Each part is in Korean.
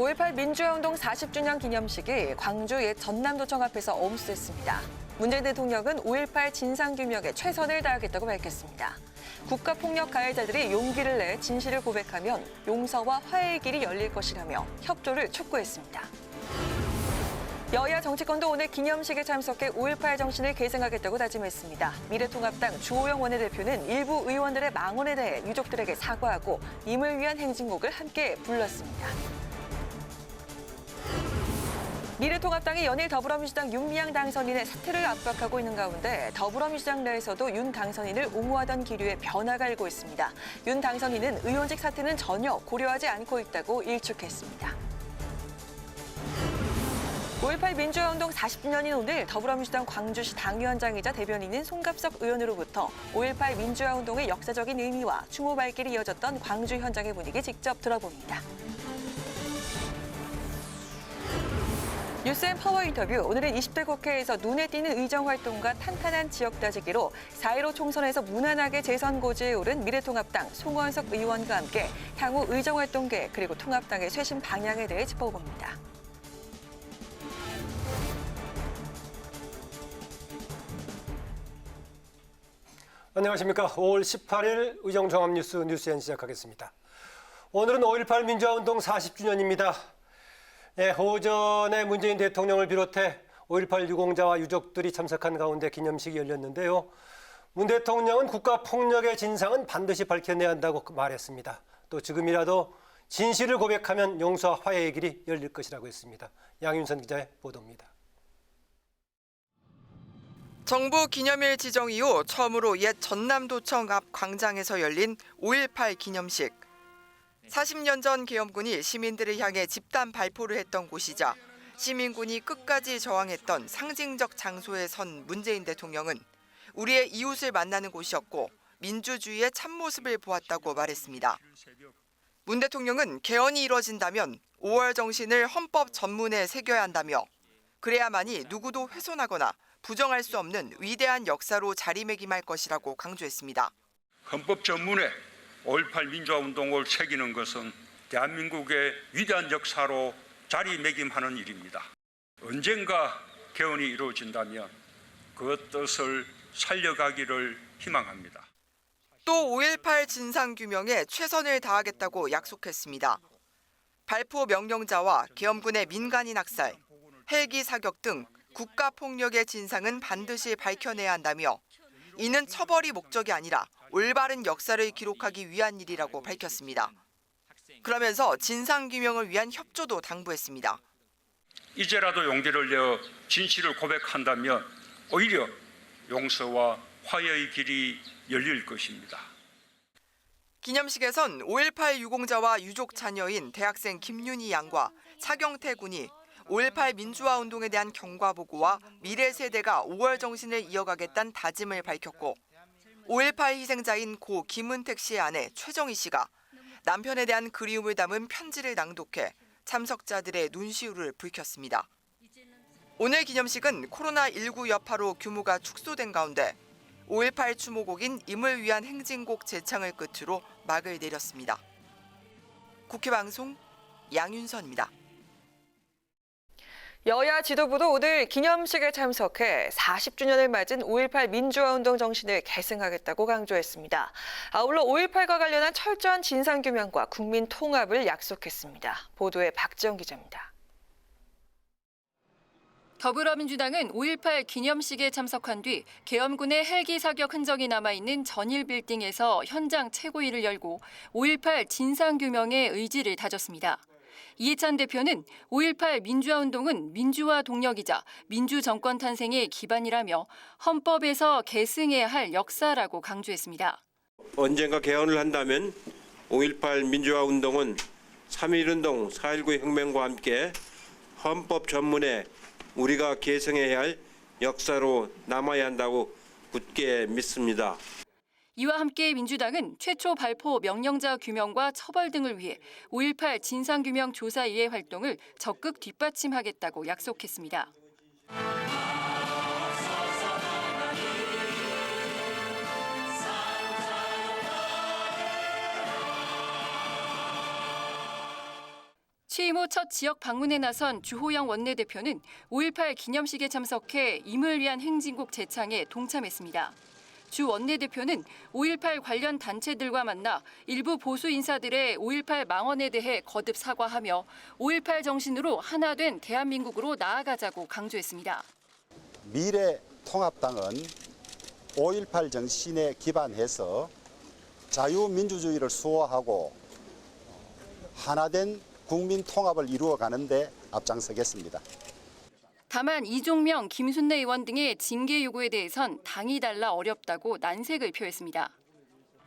5.18 민주화운동 40주년 기념식이 광주 옛 전남도청 앞에서 엄수했습니다. 문재인 대통령은 5.18 진상규명에 최선을 다하겠다고 밝혔습니다. 국가폭력 가해자들이 용기를 내 진실을 고백하면 용서와 화해의 길이 열릴 것이라며 협조를 촉구했습니다. 여야 정치권도 오늘 기념식에 참석해 5.18 정신을 계승하겠다고 다짐했습니다. 미래통합당 주호영 원내대표는 일부 의원들의 망언에 대해 유족들에게 사과하고 임을 위한 행진곡을 함께 불렀습니다. 미래통합당이 연일 더불어민주당 윤미향 당선인의 사퇴를 압박하고 있는 가운데 더불어민주당 내에서도 윤 당선인을 옹호하던 기류에 변화가 일고 있습니다. 윤 당선인은 의원직 사퇴는 전혀 고려하지 않고 있다고 일축했습니다. 5.18 민주화운동 40주년인 오늘 더불어민주당 광주시 당위원장이자 대변인인 송갑석 의원으로부터 5.18 민주화운동의 역사적인 의미와 추모 발길이 이어졌던 광주 현장의 분위기 직접 들어봅니다. 뉴스앤 파워 인터뷰, 오늘은 20대 국회에서 눈에 띄는 의정활동과 탄탄한 지역 다지기로 4.15 총선에서 무난하게 재선 고지에 오른 미래통합당 송원석 의원과 함께 향후 의정활동 계획 그리고 통합당의 쇄신 방향에 대해 짚어봅니다. 안녕하십니까. 5월 18일 의정종합뉴스 뉴스엔 시작하겠습니다. 오늘은 5.18 민주화운동 40주년입니다. 오전에 문재인 대통령을 비롯해 5.18 유공자와 유족들이 참석한 가운데 기념식이 열렸는데요. 문 대통령은 국가폭력의 진상은 반드시 밝혀내야 한다고 말했습니다. 또 지금이라도 진실을 고백하면 용서와 화해의 길이 열릴 것이라고 했습니다. 양윤선 기자의 보도입니다. 정부 기념일 지정 이후 처음으로 옛 전남도청 앞 광장에서 열린 5.18 기념식. 40년 전 계엄군이 시민들을 향해 집단 발포를 했던 곳이자 시민군이 끝까지 저항했던 상징적 장소에 선 문재인 대통령은 우리의 이웃을 만나는 곳이었고 민주주의의 참모습을 보았다고 말했습니다. 문 대통령은 개헌이 이뤄진다면 5월 정신을 헌법 전문에 새겨야 한다며 그래야만이 누구도 훼손하거나 부정할 수 없는 위대한 역사로 자리매김할 것이라고 강조했습니다. 헌법 전문에 5.18 민주화운동을 새기는 것은 대한민국의 위대한 역사로 자리매김하는 일입니다. 언젠가 개헌이 이루어진다면 그 뜻을 살려가기를 희망합니다. 또 5.18 진상규명에 최선을 다하겠다고 약속했습니다. 발포 명령자와 계엄군의 민간인 학살, 헬기 사격 등 국가폭력의 진상은 반드시 밝혀내야 한다며 이는 처벌이 목적이 아니라 올바른 역사를 기록하기 위한 일이라고 밝혔습니다. 그러면서 진상규명을 위한 협조도 당부했습니다. 이제라도 용기를 내어 진실을 고백한다면 오히려 용서와 화해의 길이 열릴 것입니다. 기념식에선 5.18 유공자와 유족 자녀인 대학생 김윤희 양과 차경태 군이 5.18 민주화운동에 대한 경과보고와 미래 세대가 5월 정신을 이어가겠다는 다짐을 밝혔고 5.18 희생자인 고 김은택 씨의 아내 최정희 씨가 남편에 대한 그리움을 담은 편지를 낭독해 참석자들의 눈시울을 붉혔습니다. 오늘 기념식은 코로나19 여파로 규모가 축소된 가운데 5.18 추모곡인 임을 위한 행진곡 제창을 끝으로 막을 내렸습니다. 국회방송 양윤선입니다. 여야 지도부도 오늘 기념식에 참석해 40주년을 맞은 5.18 민주화운동 정신을 계승하겠다고 강조했습니다. 아울러 5.18과 관련한 철저한 진상규명과 국민 통합을 약속했습니다. 보도에 박지영 기자입니다. 더불어민주당은 5.18 기념식에 참석한 뒤 계엄군의 헬기 사격 흔적이 남아있는 전일 빌딩에서 현장 최고위를 열고 5.18 진상규명의 의지를 다졌습니다. 이해찬 대표는 5.18 민주화운동은 민주화 동력이자 민주정권 탄생의 기반이라며 헌법에서 계승해야 할 역사라고 강조했습니다. 언젠가 개헌을 한다면 5.18 민주화운동은 3.1운동, 4.19 혁명과 함께 헌법 전문에 우리가 계승해야 할 역사로 남아야 한다고 굳게 믿습니다. 이와 함께 민주당은 최초 발포 명령자 규명과 처벌 등을 위해 5.18 진상규명 조사위의 활동을 적극 뒷받침하겠다고 약속했습니다. 취임 후 첫 지역 방문에 나선 주호영 원내대표는 5.18 기념식에 참석해 임을 위한 행진곡 제창에 동참했습니다. 주 원내대표는 5.18 관련 단체들과 만나 일부 보수 인사들의 5.18 망언에 대해 거듭 사과하며 5.18 정신으로 하나 된 대한민국으로 나아가자고 강조했습니다. 미래통합당은 5.18 정신에 기반해서 자유민주주의를 수호하고 하나된 국민 통합을 이루어가는 데 앞장서겠습니다. 다만 이종명, 김순례 의원 등의 징계 요구에 대해선 당이 달라 어렵다고 난색을 표했습니다.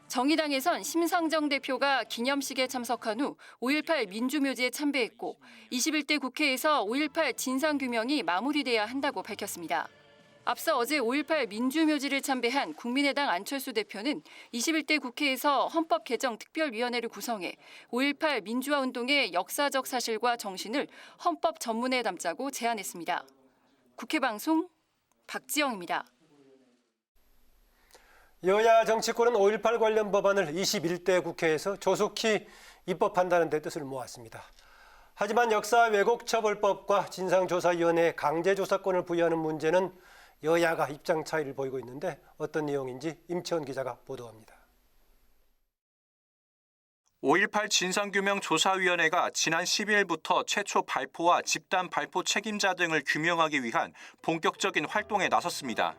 정의당에선 심상정 대표가 기념식에 참석한 후 5.18 민주묘지에 참배했고 21대 국회에서 5.18 진상규명이 마무리돼야 한다고 밝혔습니다. 앞서 어제 5.18 민주묘지를 참배한 국민의당 안철수 대표는 21대 국회에서 헌법개정특별위원회를 구성해 5.18 민주화 운동의 역사적 사실과 정신을 헌법 전문에 담자고 제안했습니다. 국회방송 박지영입니다. 여야 정치권은 5.18 관련 법안을 21대 국회에서 조속히 입법한다는 데 뜻을 모았습니다. 하지만 역사 왜곡 처벌법과 진상조사위원회에 강제조사권을 부여하는 문제는 여야가 입장 차이를 보이고 있는데 어떤 내용인지 임채원 기자가 보도합니다. 5.18 진상규명조사위원회가 지난 12일부터 최초 발포와 집단 발포 책임자 등을 규명하기 위한 본격적인 활동에 나섰습니다.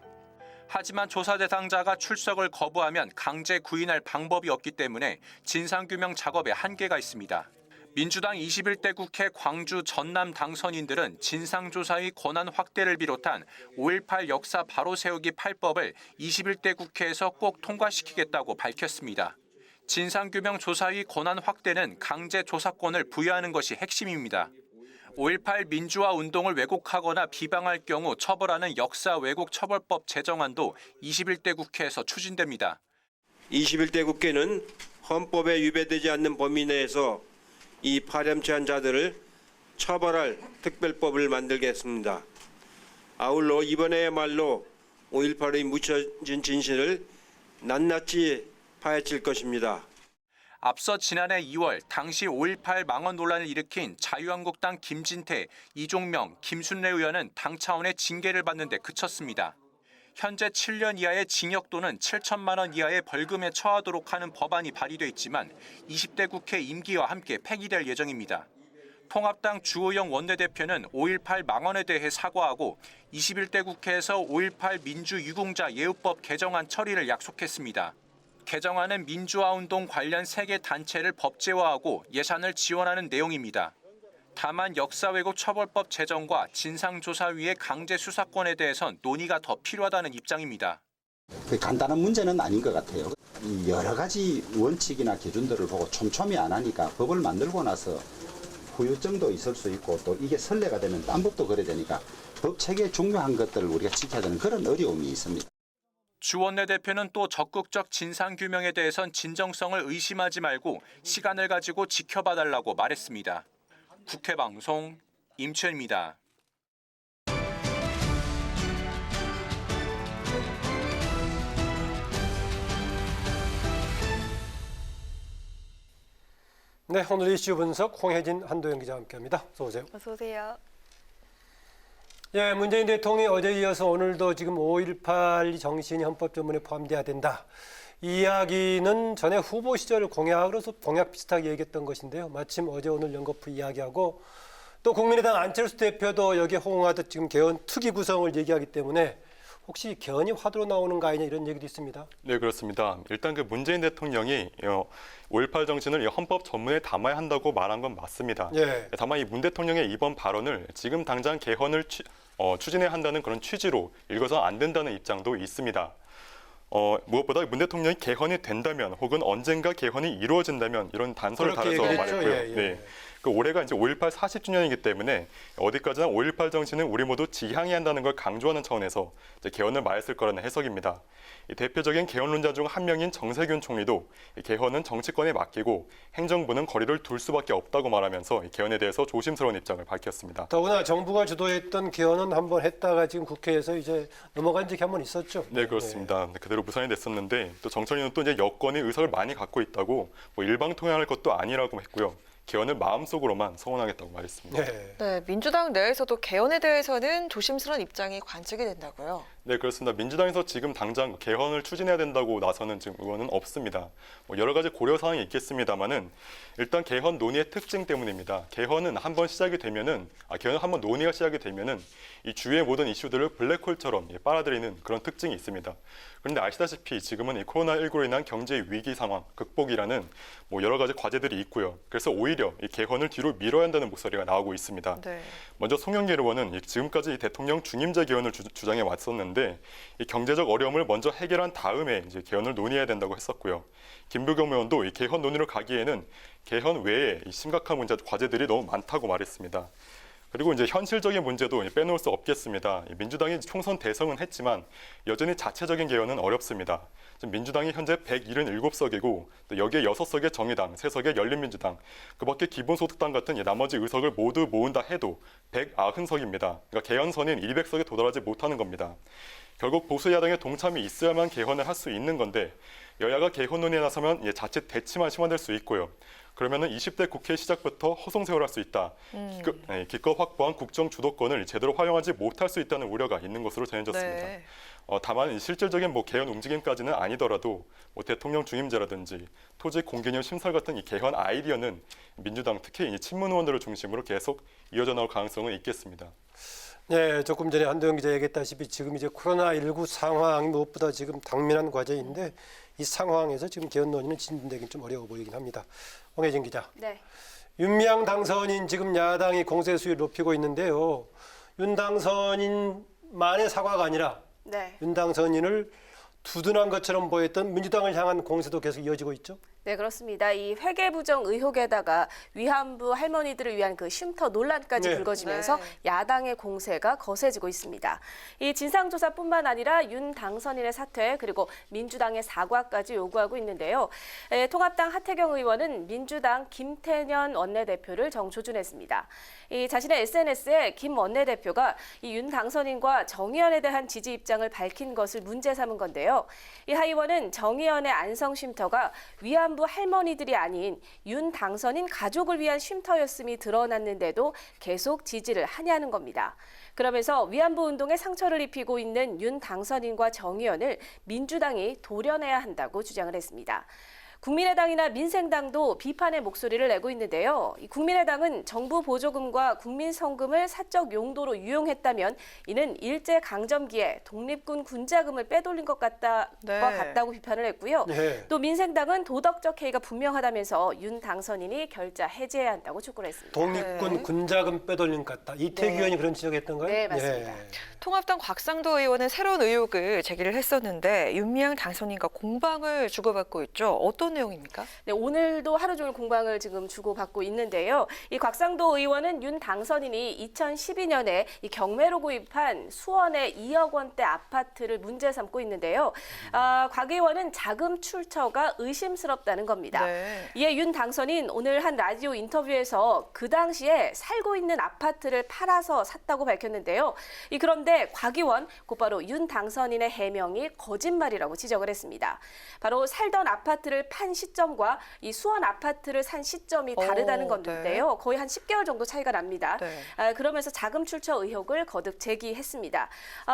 하지만 조사 대상자가 출석을 거부하면 강제 구인할 방법이 없기 때문에 진상규명 작업에 한계가 있습니다. 민주당 21대 국회 광주 전남 당선인들은 진상조사의 권한 확대를 비롯한 5.18 역사 바로 세우기 8법을 21대 국회에서 꼭 통과시키겠다고 밝혔습니다. 진상규명조사의 권한 확대는 강제 조사권을 부여하는 것이 핵심입니다. 5.18 민주화 운동을 왜곡하거나 비방할 경우 처벌하는 역사 왜곡 처벌법 제정안도 21대 국회에서 추진됩니다. 21대 국회는 헌법에 위배되지 않는 범위 내에서 이 파렴치한 자들을 처벌할 특별법을 만들겠습니다. 아울러 이번에야말로 5.18의 묻혀진 진실을 낱낱이 파헤칠 것입니다. 앞서 지난해 2월 당시 5.18 망언 논란을 일으킨 자유한국당 김진태, 이종명, 김순례 의원은 당 차원의 징계를 받는 데 그쳤습니다. 현재 7년 이하의 징역 또는 7천만 원 이하의 벌금에 처하도록 하는 법안이 발의돼 있지만 20대 국회 임기와 함께 폐기될 예정입니다. 통합당 주호영 원내대표는 5.18 망언에 대해 사과하고 21대 국회에서 5.18 민주유공자 예우법 개정안 처리를 약속했습니다. 개정안은 민주화운동 관련 3개 단체를 법제화하고 예산을 지원하는 내용입니다. 다만 역사 왜곡 처벌법 제정과 진상조사위의 강제 수사권에 대해선 논의가 더 필요하다는 입장입니다. 간단한 문제는 아닌 것 같아요. 여러 가지 원칙이나 기준들을 보고 촘촘히 안 하니까 법을 만들고 나서 후유증도 있을 수 있고 또 이게 선례가 되면 딴 법도 그래야 되니까 법 체계에 중요한 것들을 우리가 지켜야 되는 그런 어려움이 있습니다. 주 원내대표는 또 적극적 진상규명에 대해선 진정성을 의심하지 말고 시간을 가지고 지켜봐달라고 말했습니다. 국회방송 임채원입니다. 네, 오늘 이슈 분석 홍혜진, 한도영 기자와 함께합니다. 어서 오세요. 어서 오세요. 예, 문재인 대통령이 어제 이어서 오늘도 지금 5.18 정신이 헌법 전문에 포함돼야 된다. 이 이야기는 전에 후보 시절 공약으로서 공약 비슷하게 얘기했던 것인데요. 마침 어제 오늘 연거푸 이야기하고 또 국민의당 안철수 대표도 여기에 호응하듯 지금 개헌 특위 구성을 얘기하기 때문에 혹시 개헌이 화두로 나오는 거 아니냐 이런 얘기도 있습니다. 네, 그렇습니다. 일단 그 문재인 대통령이 5.18 정신을 헌법 전문에 담아야 한다고 말한 건 맞습니다. 예. 다만 이 문 대통령의 이번 발언을 지금 당장 개헌을 추진해야 한다는 그런 취지로 읽어서 안 된다는 입장도 있습니다. 무엇보다 문 대통령이 개헌이 된다면 혹은 언젠가 개헌이 이루어진다면 이런 단서를 달아서 말했고요. 예, 예. 네. 그 올해가 이제 5.18 40주년이기 때문에 어디까지나 5.18 정신은 우리 모두 지향해야 한다는 걸 강조하는 차원에서 이제 개헌을 말했을 거라는 해석입니다. 이 대표적인 개헌론자 중 한 명인 정세균 총리도 이 개헌은 정치권에 맡기고 행정부는 거리를 둘 수밖에 없다고 말하면서 이 개헌에 대해서 조심스러운 입장을 밝혔습니다. 더구나 정부가 주도했던 개헌은 한번 했다가 지금 국회에서 이제 넘어간 적이 한번 있었죠. 네, 그렇습니다. 그대로 무산이 됐었는데 또 정철이는 또 이제 여권의 의석을 많이 갖고 있다고 뭐 일방통행할 것도 아니라고 했고요. 개헌을 마음속으로만 성원하겠다고 말했습니다. 네. 네, 민주당 내에서도 개헌에 대해서는 조심스러운 입장이 관측이 된다고요. 네, 그렇습니다. 민주당에서 지금 당장 개헌을 추진해야 된다고 나서는 지금 의원은 없습니다. 여러 가지 고려 사항이 있겠습니다만은 일단 개헌 논의의 특징 때문입니다. 개헌은 한번 시작이 되면은 개헌 한번 논의가 시작이 되면은 이 주위의 모든 이슈들을 블랙홀처럼 빨아들이는 그런 특징이 있습니다. 그런데 아시다시피 지금은 이 코로나19로 인한 경제 위기 상황 극복이라는 여러 가지 과제들이 있고요. 그래서 오히려 이 개헌을 뒤로 미뤄야 한다는 목소리가 나오고 있습니다. 네. 먼저 송영길 의원은 지금까지 대통령 중임제 개헌을 주장해 왔었는데 이 경제적 어려움을 먼저 해결한 다음에 이제 개헌을 논의해야 된다고 했었고요. 김부겸 의원도 이 개헌 논의로 가기에는 개헌 외에 이 심각한 문제 과제들이 너무 많다고 말했습니다. 그리고 이제 현실적인 문제도 빼놓을 수 없겠습니다. 민주당이 총선 대성은 했지만 여전히 자체적인 개헌은 어렵습니다. 지금 민주당이 현재 177석이고 또 여기에 6석의 정의당, 3석의 열린민주당, 그밖에 기본소득당 같은 나머지 의석을 모두 모은다 해도 190석입니다. 그러니까 개헌선인 200석에 도달하지 못하는 겁니다. 결국 보수 야당의 동참이 있어야만 개헌을 할 수 있는 건데 여야가 개헌 논의에 나서면 자칫 대치만 심화될 수 있고요. 그러면은 20대 국회 시작부터 허송세월할 수 있다. 기껏 확보한 국정 주도권을 제대로 활용하지 못할 수 있다는 우려가 있는 것으로 전해졌습니다. 네. 다만 실질적인 개헌 움직임까지는 아니더라도 대통령 중임제라든지 토지 공개념 심사 같은 이 개헌 아이디어는 민주당 특히 이 친문 의원들을 중심으로 계속 이어져 나올 가능성은 있겠습니다. 네, 조금 전에 한도영 기자 얘기했다시피 지금 이제 코로나19 상황이 무엇보다 지금 당면한 과제인데 이 상황에서 지금 개헌 논의는 진행되긴 좀 어려워 보이긴 합니다. 홍혜진 기자. 네. 윤미향 당선인 지금 야당이 공세 수위를 높이고 있는데요. 윤 당선인만의 사과가 아니라 네. 윤 당선인을 두둔한 것처럼 보였던 민주당을 향한 공세도 계속 이어지고 있죠. 네, 그렇습니다. 이 회계부정 의혹에다가 위안부 할머니들을 위한 그 쉼터 논란까지 네. 불거지면서 네. 야당의 공세가 거세지고 있습니다. 이 진상조사뿐만 아니라 윤 당선인의 사퇴 그리고 민주당의 사과까지 요구하고 있는데요. 통합당 하태경 의원은 민주당 김태년 원내대표를 정조준했습니다. 이 자신의 SNS에 김 원내대표가 이 윤 당선인과 정의연에 대한 지지 입장을 밝힌 것을 문제 삼은 건데요. 이 하 의원은 정의연의 안성쉼터가 위안부 할머니들이 아닌 윤 당선인 가족을 위한 쉼터였음이 드러났는데도 계속 지지를 하냐는 겁니다. 그러면서 위안부 운동에 상처를 입히고 있는 윤 당선인과 정의연을 민주당이 도려내야 한다고 주장을 했습니다. 국민의당이나 민생당도 비판의 목소리를 내고 있는데요. 국민의당은 정부 보조금과 국민성금을 사적 용도로 유용했다면 이는 일제강점기에 독립군 군자금을 빼돌린 것 같다고 비판을 했고요. 네. 또 민생당은 도덕적 해이가 분명하다면서 윤 당선인이 결자 해제해야 한다고 촉구를 했습니다. 독립군 네. 군자금 빼돌린 것 같다. 이태규 네. 의원이 그런 지적했던가요? 네, 맞습니다. 통합당 곽상도 의원은 새로운 의혹을 제기를 했었는데 윤미향 당선인과 공방을 주고받고 있죠. 어떤 내용입니까? 네, 오늘도 하루 종일 공방을 지금 주고받고 있는데요. 이 곽상도 의원은 윤 당선인이 2012년에 이 경매로 구입한 수원의 2억 원대 아파트를 문제 삼고 있는데요. 곽 의원은 자금 출처가 의심스럽다는 겁니다. 네. 이에 윤 당선인 오늘 한 라디오 인터뷰에서 그 당시에 살고 있는 아파트를 팔아서 샀다고 밝혔는데요. 그런데 곽 의원 곧바로 윤 당선인의 해명이 거짓말이라고 지적을 했습니다. 바로 살던 아파트를 판 시점과 이 수원 아파트를 산 시점이 다르다는 건데요. 네. 거의 한 10개월 정도 차이가 납니다. 네. 그러면서 자금 출처 의혹을 거듭 제기했습니다.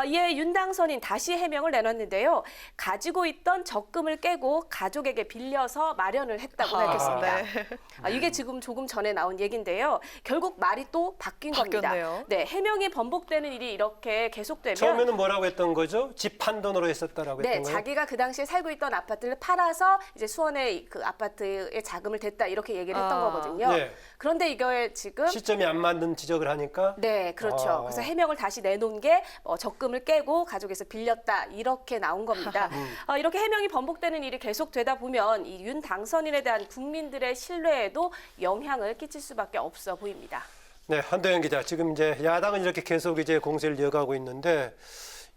이에 윤 당선인 다시 해명을 내놨는데요. 가지고 있던 적금을 깨고 가족에게 빌려서 마련을 했다고 밝혔습니다. 네. 이게 지금 조금 전에 나온 얘기인데요. 결국 말이 또 바뀐 바뀌었네요. 겁니다. 네, 해명이 번복되는 일이 이렇게 계속되면 처음에는 뭐라고 했던 거죠? 집 판 돈으로 했었다라고 네, 했던 거예요? 자기가 그 당시에 살고 있던 아파트를 팔아서 이제 수원의 그 아파트에 자금을 댔다 이렇게 얘기를 했던 거거든요. 네. 그런데 이거에 지금 시점이 안 맞는 지적을 하니까 네, 그렇죠. 그래서 해명을 다시 내놓은 게 적금을 깨고 가족에서 빌렸다 이렇게 나온 겁니다. 이렇게 해명이 번복되는 일이 계속되다 보면 이 윤 당선인에 대한 국민들의 신뢰에도 영향을 끼칠 수밖에 없어 보입니다. 네, 한도영 기자. 지금 이제 야당은 이렇게 계속 이제 공세를 이어가고 있는데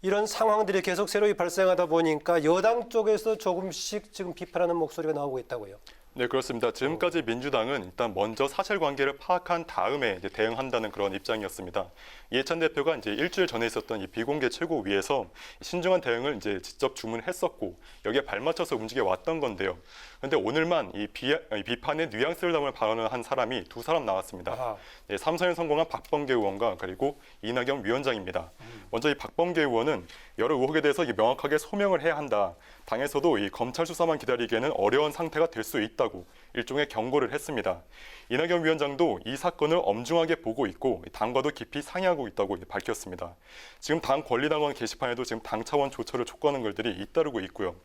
이런 상황들이 계속 새로이 발생하다 보니까 여당 쪽에서 조금씩 지금 비판하는 목소리가 나오고 있다고요. 네, 그렇습니다. 지금까지 민주당은 일단 먼저 사실관계를 파악한 다음에 이제 대응한다는 그런 입장이었습니다. 이해찬 대표가 이제 일주일 전에 있었던 이 비공개 최고위에서 신중한 대응을 이제 직접 주문했었고 여기에 발맞춰서 움직여 왔던 건데요. 그런데 오늘만 이 비판의 뉘앙스를 담은 발언을 한 사람이 두 사람 나왔습니다. 네, 3선에 성공한 박범계 의원과 그리고 이낙연 위원장입니다. 먼저 이 박범계 의원은 여러 의혹에 대해서 명확하게 소명을 해야 한다. 당에서도 이 검찰 수사만 기다리기에는 어려운 상태가 될 수 있다고 일종의 경고를 했습니다. 이낙연 위원장도 이 사건을 엄중하게 보고 있고 당과도 깊이 상의하고 있다고 밝혔습니다. 지금 당 권리당원 게시판에도 지금 당 차원 조처를 촉구하는 글들이 잇따르고 있고요.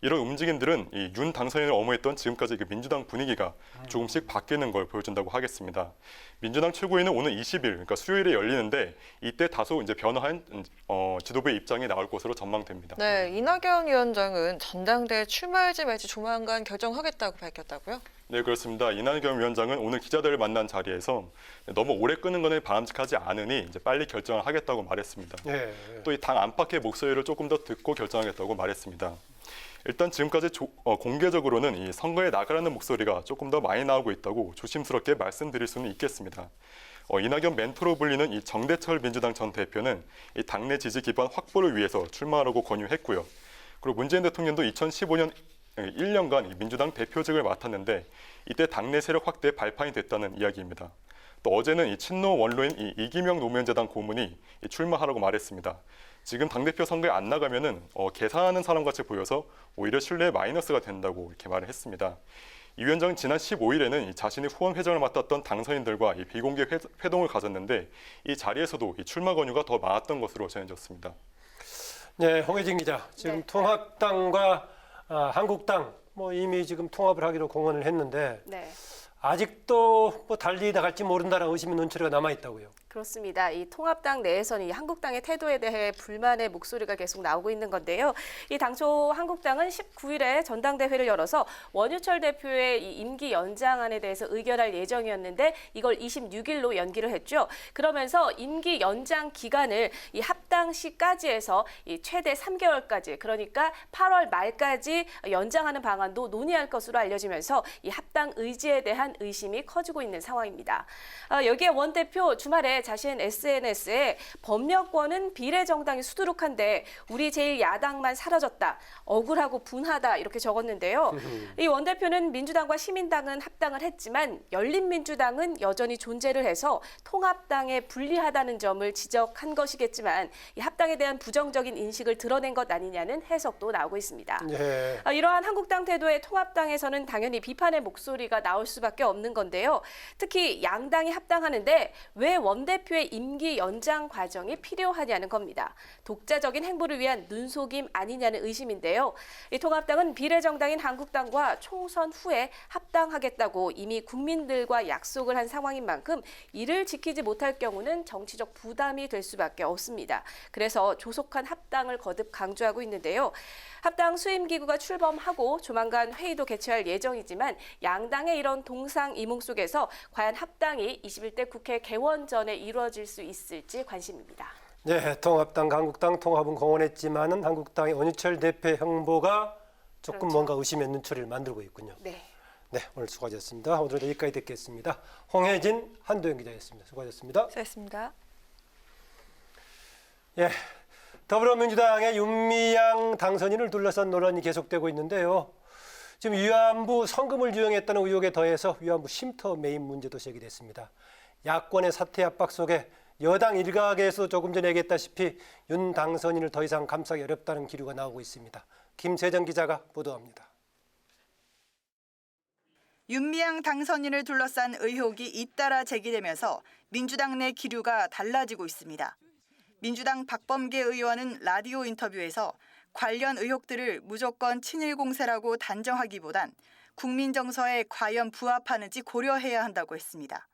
이런 움직임들은 이 윤 당선인을 엄호했던 지금까지 그 민주당 분위기가 조금씩 바뀌는 걸 보여준다고 하겠습니다. 민주당 최고위는 오늘 20일, 그러니까 수요일에 열리는데 이때 다소 이제 변화한 지도부의 입장이 나올 것으로 전망됩니다. 네, 이낙연 위원장은 전당대회 출마할지 말지 조만간 결정하겠다고 밝혔다고요? 네, 그렇습니다. 이낙연 위원장은 오늘 기자들을 만난 자리에서 너무 오래 끄는 것은 바람직하지 않으니 이제 빨리 결정을 하겠다고 말했습니다. 또 이 당 안팎의 목소리를 조금 더 듣고 결정하겠다고 말했습니다. 일단 지금까지 공개적으로는 이 선거에 나가라는 목소리가 조금 더 많이 나오고 있다고 조심스럽게 말씀드릴 수는 있겠습니다. 이낙연 멘토로 불리는 이 정대철 민주당 전 대표는 이 당내 지지 기반 확보를 위해서 출마하라고 권유했고요. 그리고 문재인 대통령도 2015년 1년간 민주당 대표직을 맡았는데 이때 당내 세력 확대에 발판이 됐다는 이야기입니다. 또 어제는 이 친노 원로인 이기명 노무현재단 고문이 출마하라고 말했습니다. 지금 당대표 선거에 안 나가면은 계산하는 사람 같이 보여서 오히려 신뢰에 마이너스가 된다고 이렇게 말을 했습니다. 이 위원장은 지난 15일에는 자신이 후원 회장을 맡았던 당선인들과 비공개 회동을 가졌는데 이 자리에서도 출마 권유가 더 많았던 것으로 전해졌습니다. 네, 홍혜진 기자. 지금 네. 통합당과 한국당 이미 지금 통합을 하기로 공언을 했는데 네. 아직도 달리 나갈지 모른다는 의심의 눈초리가 남아 있다고요. 그렇습니다. 이 통합당 내에서는 이 한국당의 태도에 대해 불만의 목소리가 계속 나오고 있는 건데요. 이 당초 한국당은 19일에 전당대회를 열어서 원유철 대표의 이 임기 연장안에 대해서 의결할 예정이었는데 이걸 26일로 연기를 했죠. 그러면서 임기 연장 기간을 이 합당 시까지 해서 이 최대 3개월까지 그러니까 8월 말까지 연장하는 방안도 논의할 것으로 알려지면서 이 합당 의지에 대한 의심이 커지고 있는 상황입니다. 여기에 원 대표 주말에 자신 SNS에 법력권은 비례정당이 수두룩한데 우리 제1야당만 사라졌다. 억울하고 분하다 이렇게 적었는데요. 이 원 대표는 민주당과 시민당은 합당을 했지만 열린민주당은 여전히 존재를 해서 통합당에 불리하다는 점을 지적한 것이겠지만 이 합당에 대한 부정적인 인식을 드러낸 것 아니냐는 해석도 나오고 있습니다. 네. 이러한 한국당 태도에 통합당에서는 당연히 비판의 목소리가 나올 수밖에 없는 건데요. 특히 양당이 합당하는데 왜 원 대표의 임기 연장 과정이 필요하냐는 겁니다. 독자적인 행보를 위한 눈속임 아니냐는 의심인데요. 이 통합당은 비례정당인 한국당과 총선 후에 합당하겠다고 이미 국민들과 약속을 한 상황인 만큼 이를 지키지 못할 경우는 정치적 부담이 될 수밖에 없습니다. 그래서 조속한 합당을 거듭 강조하고 있는데요. 합당 수임기구가 출범하고 조만간 회의도 개최할 예정이지만 양당의 이런 동상이몽 속에서 과연 합당이 21대 국회 개원 전에 이루어질 수 있을지 관심입니다. 네, 통합당, 한국당 통합은 공언했지만은 한국당의 원유철 대표 행보가 조금 그렇죠. 뭔가 의심의 눈초리를 만들고 있군요. 네. 네, 오늘 수고하셨습니다. 오늘은 여기까지 듣겠습니다. 홍혜진, 한도영 기자였습니다. 수고하셨습니다. 수고하셨습니다. 예, 더불어민주당의 윤미향 당선인을 둘러싼 논란이 계속되고 있는데요. 지금 위안부 성금을 유용했다는 의혹에 더해서 위안부 쉼터 매입 문제도 제기됐습니다. 야권의 사퇴 압박 속에 여당 일각에서 조금 전에 얘기했다시피 윤 당선인을 더 이상 감싸기 어렵다는 기류가 나오고 있습니다. 김세정 기자가 보도합니다. 윤미향 당선인을 둘러싼 의혹이 잇따라 제기되면서 민주당 내 기류가 달라지고 있습니다. 민주당 박범계 의원은 라디오 인터뷰에서 관련 의혹들을 무조건 친일 공세라고 단정하기보단 국민 정서에 과연 부합하는지 고려해야 한다고 했습니다.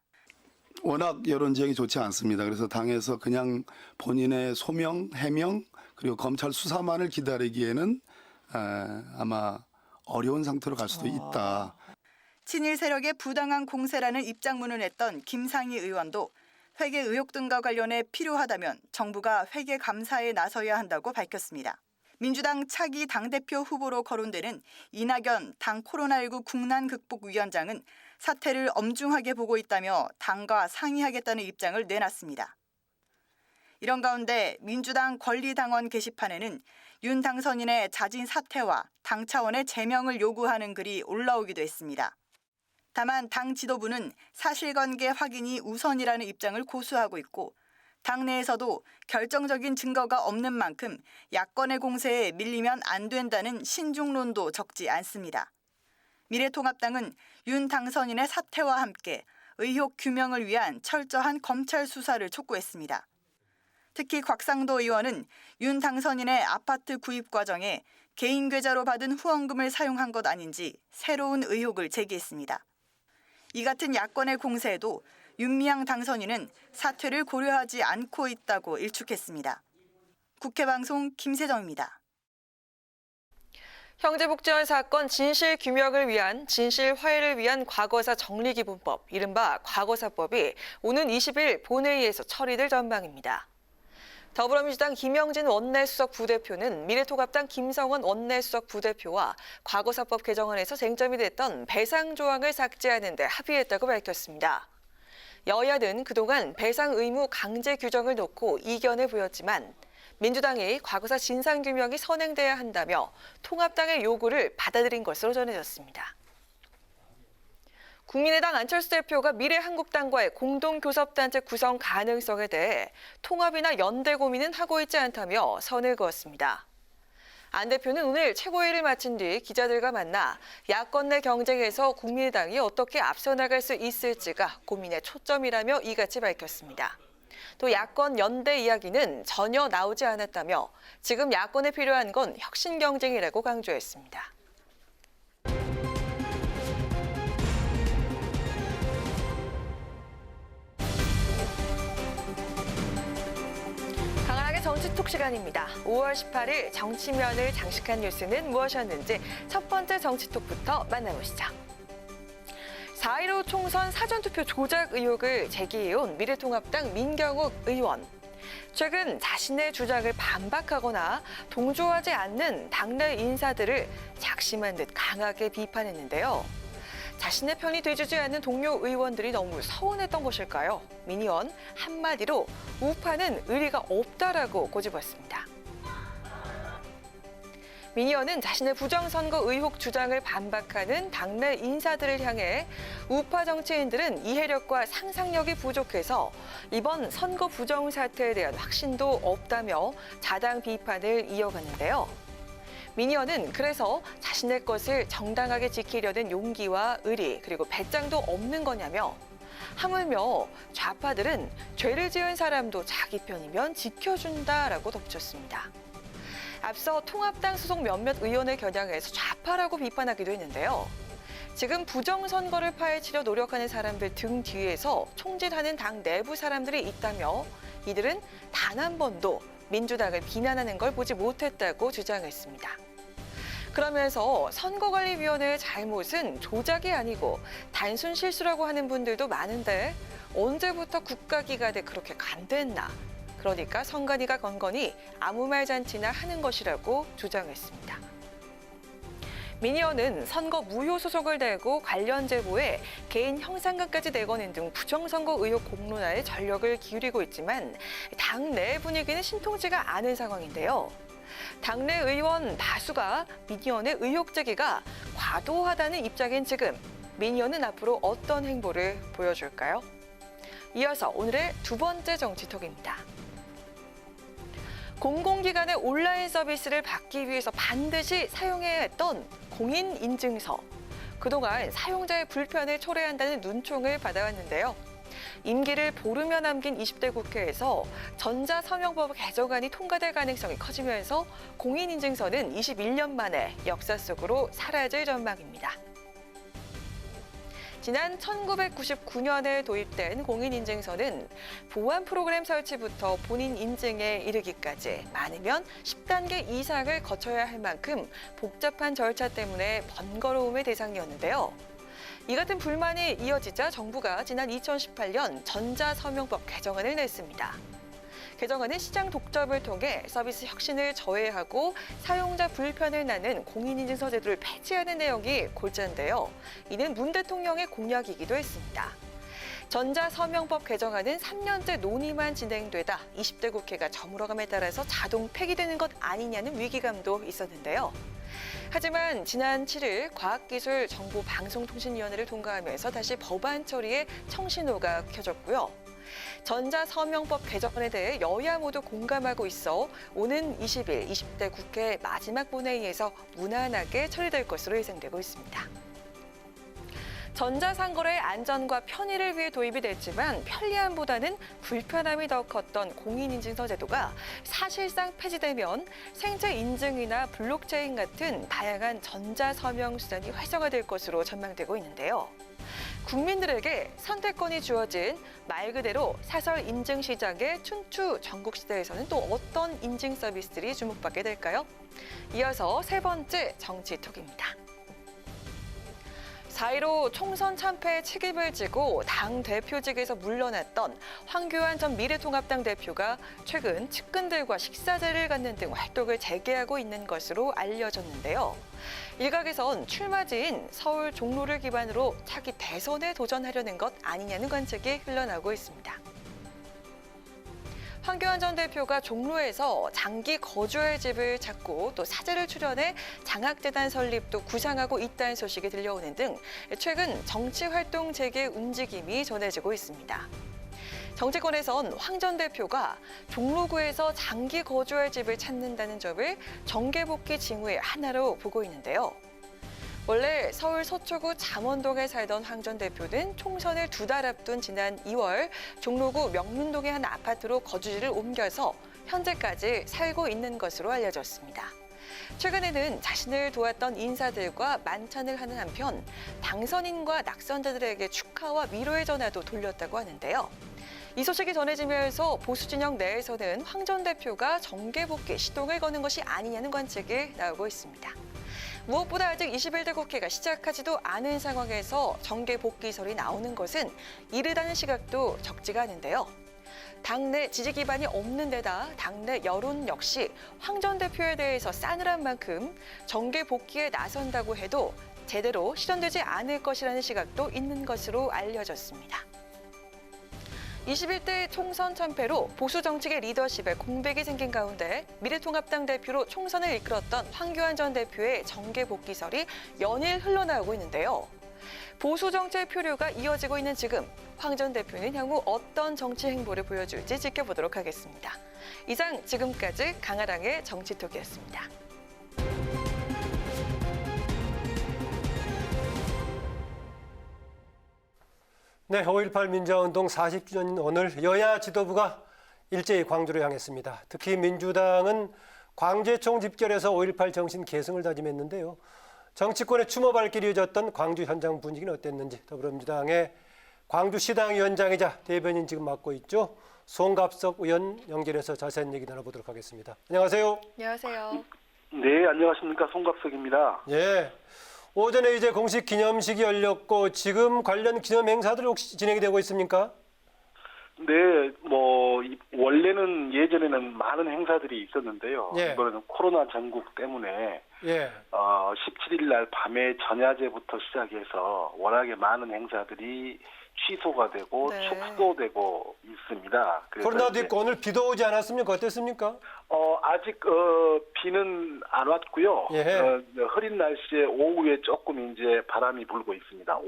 워낙 여론 지형이 좋지 않습니다. 그래서 당에서 그냥 본인의 소명, 해명 그리고 검찰 수사만을 기다리기에는 아마 어려운 상태로 갈 수도 있다. 친일 세력의 부당한 공세라는 입장문을 냈던 김상희 의원도 회계 의혹 등과 관련해 필요하다면 정부가 회계 감사에 나서야 한다고 밝혔습니다. 민주당 차기 당대표 후보로 거론되는 이낙연 당 코로나19 국난극복위원장은 사태를 엄중하게 보고 있다며 당과 상의하겠다는 입장을 내놨습니다. 이런 가운데 민주당 권리당원 게시판에는 윤 당선인의 자진 사퇴와 당 차원의 제명을 요구하는 글이 올라오기도 했습니다. 다만 당 지도부는 사실관계 확인이 우선이라는 입장을 고수하고 있고 당내에서도 결정적인 증거가 없는 만큼 야권의 공세에 밀리면 안 된다는 신중론도 적지 않습니다. 미래통합당은 윤 당선인의 사퇴와 함께 의혹 규명을 위한 철저한 검찰 수사를 촉구했습니다. 특히 곽상도 의원은 윤 당선인의 아파트 구입 과정에 개인 계좌로 받은 후원금을 사용한 것 아닌지 새로운 의혹을 제기했습니다. 이 같은 야권의 공세에도 윤미향 당선인은 사퇴를 고려하지 않고 있다고 일축했습니다. 국회방송 김세정입니다. 형제복지원 사건 진실 규명을 위한 진실 화해를 위한 과거사 정리기본법, 이른바 과거사법이 오는 20일 본회의에서 처리될 전망입니다. 더불어민주당 김영진 원내수석 부대표는 미래통합당 김성원 원내수석 부대표와 과거사법 개정안에서 쟁점이 됐던 배상 조항을 삭제하는 데 합의했다고 밝혔습니다. 여야는 그동안 배상 의무 강제 규정을 놓고 이견을 보였지만 민주당이 과거사 진상규명이 선행돼야 한다며 통합당의 요구를 받아들인 것으로 전해졌습니다. 국민의당 안철수 대표가 미래한국당과의 공동교섭단체 구성 가능성에 대해 통합이나 연대 고민은 하고 있지 않다며 선을 그었습니다. 안 대표는 오늘 최고회의를 마친 뒤 기자들과 만나 야권 내 경쟁에서 국민의당이 어떻게 앞서 나갈 수 있을지가 고민의 초점이라며 이같이 밝혔습니다. 또 야권 연대 이야기는 전혀 나오지 않았다며 지금 야권에 필요한 건 혁신 경쟁이라고 강조했습니다. 강한하게 정치톡 시간입니다. 5월 18일 정치면을 장식한 뉴스는 무엇이었는지 첫 번째 정치톡부터 만나보시죠. 4.15 총선 사전투표 조작 의혹을 제기해온 미래통합당 민경욱 의원. 최근 자신의 주장을 반박하거나 동조하지 않는 당내 인사들을 작심한 듯 강하게 비판했는데요. 자신의 편이 돼주지 않는 동료 의원들이 너무 서운했던 것일까요? 민 의원 한마디로 우파는 의리가 없다라고 꼬집었습니다. 민 의원은 자신의 부정선거 의혹 주장을 반박하는 당내 인사들을 향해 우파 정치인들은 이해력과 상상력이 부족해서 이번 선거 부정 사태에 대한 확신도 없다며 자당 비판을 이어갔는데요. 민 의원은 그래서 자신의 것을 정당하게 지키려는 용기와 의리 그리고 배짱도 없는 거냐며 하물며 좌파들은 죄를 지은 사람도 자기 편이면 지켜준다라고 덧붙였습니다. 앞서 통합당 소속 몇몇 의원을 겨냥해서 좌파라고 비판하기도 했는데요. 지금 부정선거를 파헤치려 노력하는 사람들 등 뒤에서 총질하는 당 내부 사람들이 있다며 이들은 단 한 번도 민주당을 비난하는 걸 보지 못했다고 주장했습니다. 그러면서 선거관리위원회의 잘못은 조작이 아니고 단순 실수라고 하는 분들도 많은데 언제부터 국가기관에 그렇게 간대했나? 그러니까 선관위가 건건히 아무 말 잔치나 하는 것이라고 주장했습니다. 민 의원은 선거 무효 소속을 내고 관련 제보에 개인 형사감까지 내거는 등 부정선거 의혹 공론화에 전력을 기울이고 있지만 당내 분위기는 신통치가 않은 상황인데요. 당내 의원 다수가 민 의원의 의혹 제기가 과도하다는 입장인 지금 민 의원은 앞으로 어떤 행보를 보여줄까요? 이어서 오늘의 두 번째 정치톡입니다. 공공기관의 온라인 서비스를 받기 위해서 반드시 사용해야 했던 공인인증서. 그동안 사용자의 불편을 초래한다는 눈총을 받아왔는데요. 임기를 보름여 남긴 20대 국회에서 전자서명법 개정안이 통과될 가능성이 커지면서 공인인증서는 21년 만에 역사 속으로 사라질 전망입니다. 지난 1999년에 도입된 공인인증서는 보안 프로그램 설치부터 본인 인증에 이르기까지 많으면 10단계 이상을 거쳐야 할 만큼 복잡한 절차 때문에 번거로움의 대상이었는데요. 이 같은 불만이 이어지자 정부가 지난 2018년 전자서명법 개정안을 냈습니다. 개정안은 시장 독점을 통해 서비스 혁신을 저해하고 사용자 불편을 낳는 공인인증서 제도를 폐지하는 내용이 골자인데요. 이는 문 대통령의 공약이기도 했습니다. 전자서명법 개정안은 3년째 논의만 진행되다 20대 국회가 저물어감에 따라서 자동 폐기되는 것 아니냐는 위기감도 있었는데요. 하지만 지난 7일 과학기술정보방송통신위원회를 통과하면서 다시 법안 처리에 청신호가 켜졌고요. 전자서명법 개정안에 대해 여야 모두 공감하고 있어 오는 20일 20대 국회 마지막 본회의에서 무난하게 처리될 것으로 예상되고 있습니다. 전자상거래의 안전과 편의를 위해 도입이 됐지만 편리함보다는 불편함이 더 컸던 공인인증서 제도가 사실상 폐지되면 생체 인증이나 블록체인 같은 다양한 전자서명 수단이 활성화될 것으로 전망되고 있는데요. 국민들에게 선택권이 주어진 말 그대로 사설 인증 시장의 춘추 전국 시대에서는 또 어떤 인증 서비스들이 주목받게 될까요? 이어서 세 번째 정치톡입니다. 4.15 총선 참패의 책임을 지고 당 대표직에서 물러났던 황교안 전 미래통합당 대표가 최근 측근들과 식사자를 갖는 등 활동을 재개하고 있는 것으로 알려졌는데요. 일각에선 출마지인 서울 종로를 기반으로 차기 대선에 도전하려는 것 아니냐는 관측이 흘러나오고 있습니다. 황교안 전 대표가 종로에서 장기 거주할 집을 찾고 또 사제를 출연해 장학재단 설립도 구상하고 있다는 소식이 들려오는 등 최근 정치활동 재개 움직임이 전해지고 있습니다. 정치권에선 황 전 대표가 종로구에서 장기 거주할 집을 찾는다는 점을 정계복귀 징후의 하나로 보고 있는데요. 원래 서울 서초구 잠원동에 살던 황 전 대표는 총선을 2달 앞둔 지난 2월 종로구 명륜동의 한 아파트로 거주지를 옮겨서 현재까지 살고 있는 것으로 알려졌습니다. 최근에는 자신을 도왔던 인사들과 만찬을 하는 한편 당선인과 낙선자들에게 축하와 위로의 전화도 돌렸다고 하는데요. 이 소식이 전해지면서 보수 진영 내에서는 황 전 대표가 정계복귀 시동을 거는 것이 아니냐는 관측이 나오고 있습니다. 무엇보다 아직 21대 국회가 시작하지도 않은 상황에서 정계복귀설이 나오는 것은 이르다는 시각도 적지가 않은데요. 당내 지지 기반이 없는 데다 당내 여론 역시 황 전 대표에 대해서 싸늘한 만큼 정계복귀에 나선다고 해도 제대로 실현되지 않을 것이라는 시각도 있는 것으로 알려졌습니다. 21대 총선 참패로 보수 정책의 리더십에 공백이 생긴 가운데 미래통합당 대표로 총선을 이끌었던 황교안 전 대표의 정계복귀설이 연일 흘러나오고 있는데요. 보수 정책 표류가 이어지고 있는 지금 황 전 대표는 향후 어떤 정치 행보를 보여줄지 지켜보도록 하겠습니다. 이상 지금까지 강아랑의 정치톡이었습니다. 네, 5.18 민주화운동 40주년인 오늘 여야 지도부가 일제히 광주로 향했습니다. 특히 민주당은 광주총 집결에서 5.18 정신 계승을 다짐했는데요. 정치권의 추모 발길이 이어졌던 광주 현장 분위기는 어땠는지 더불어민주당의 광주시당 위원장이자 대변인 지금 맡고 있죠. 송갑석 의원 연결해서 자세한 얘기 나눠보도록 하겠습니다. 안녕하세요. 안녕하세요. 네, 안녕하십니까. 송갑석입니다. 예. 오전에 이제 공식 기념식이 열렸고 지금 관련 기념 행사들 혹시 진행이 되고 있습니까? 네, 원래는 예전에는 많은 행사들이 있었는데요. 예. 이번에는 코로나 전국 때문에 17일 날 밤에 전야제부터 시작해서 워낙에 많은 행사들이 취소가 되고 축소되고 있습니다. 코로나도 있고 오늘 비도 오지 않았습니까? 어땠습니까? 아직 비는 안 왔고요. 흐린 날씨에 오후에 조금 이제 바람이 불고 있습니다.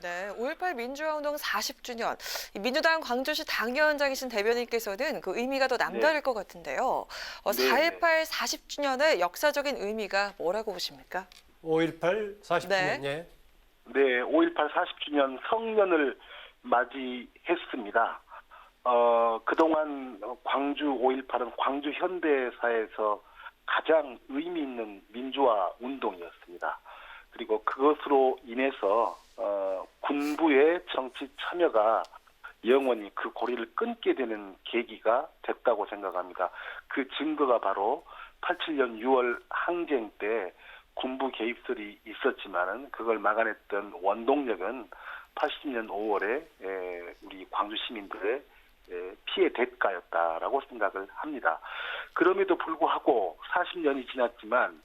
네, 5.18 민주화운동 40주년. 민주당 광주시 당위원장이신 대변인께서는 그 의미가 더 남다를 것 같은데요. 4.18 40주년의 역사적인 의미가 뭐라고 보십니까? 5.18 40주년. 네, 5.18 40주년 성년을 맞이했습니다. 그동안 광주 5.18은 광주 현대사에서 가장 의미 있는 민주화 운동이었습니다. 그리고 그것으로 인해서 군부의 정치 참여가 영원히 그 고리를 끊게 되는 계기가 됐다고 생각합니다. 그 증거가 바로 87년 6월 항쟁 때 군부 개입설이 있었지만은 그걸 막아냈던 원동력은 80년 5월에 우리 광주 시민들의 피해 대가였다라고 생각을 합니다. 그럼에도 불구하고 40년이 지났지만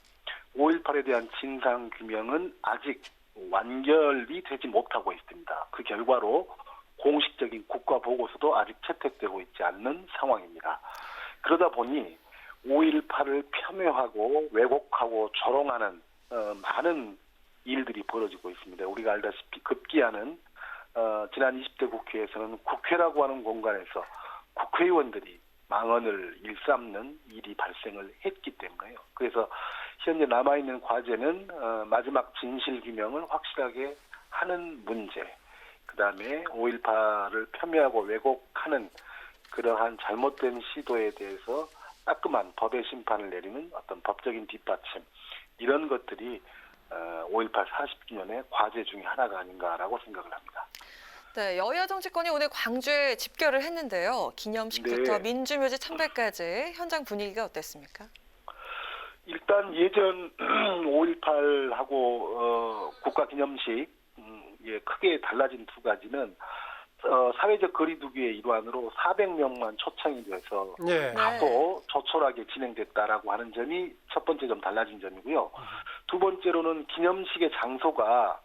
5.18에 대한 진상규명은 아직 완결이 되지 못하고 있습니다. 그 결과로 공식적인 국가보고서도 아직 채택되고 있지 않는 상황입니다. 그러다 보니 5.18을 폄훼하고 왜곡하고 조롱하는 많은 일들이 벌어지고 있습니다. 우리가 알다시피 급기야는 지난 20대 국회에서는 국회라고 하는 공간에서 국회의원들이 망언을 일삼는 일이 발생을 했기 때문에요. 그래서 현재 남아있는 과제는 마지막 진실규명을 확실하게 하는 문제, 그다음에 5.18을 폄훼하고 왜곡하는 그러한 잘못된 시도에 대해서 따끔한 법의 심판을 내리는 어떤 법적인 뒷받침, 이런 것들이 5.18 40주년의 과제 중에 하나가 아닌가라고 생각을 합니다. 네, 여야 정치권이 오늘 광주에 집결을 했는데요. 기념식부터 네. 민주묘지 참배까지 현장 분위기가 어땠습니까? 일단 예전 5.18하고 국가기념식 크게 달라진 두 가지는 사회적 거리두기의 일환으로 400명만 초청이 돼서 다소 조촐하게 진행됐다라고 하는 점이 첫 번째 좀 달라진 점이고요. 두 번째로는 기념식의 장소가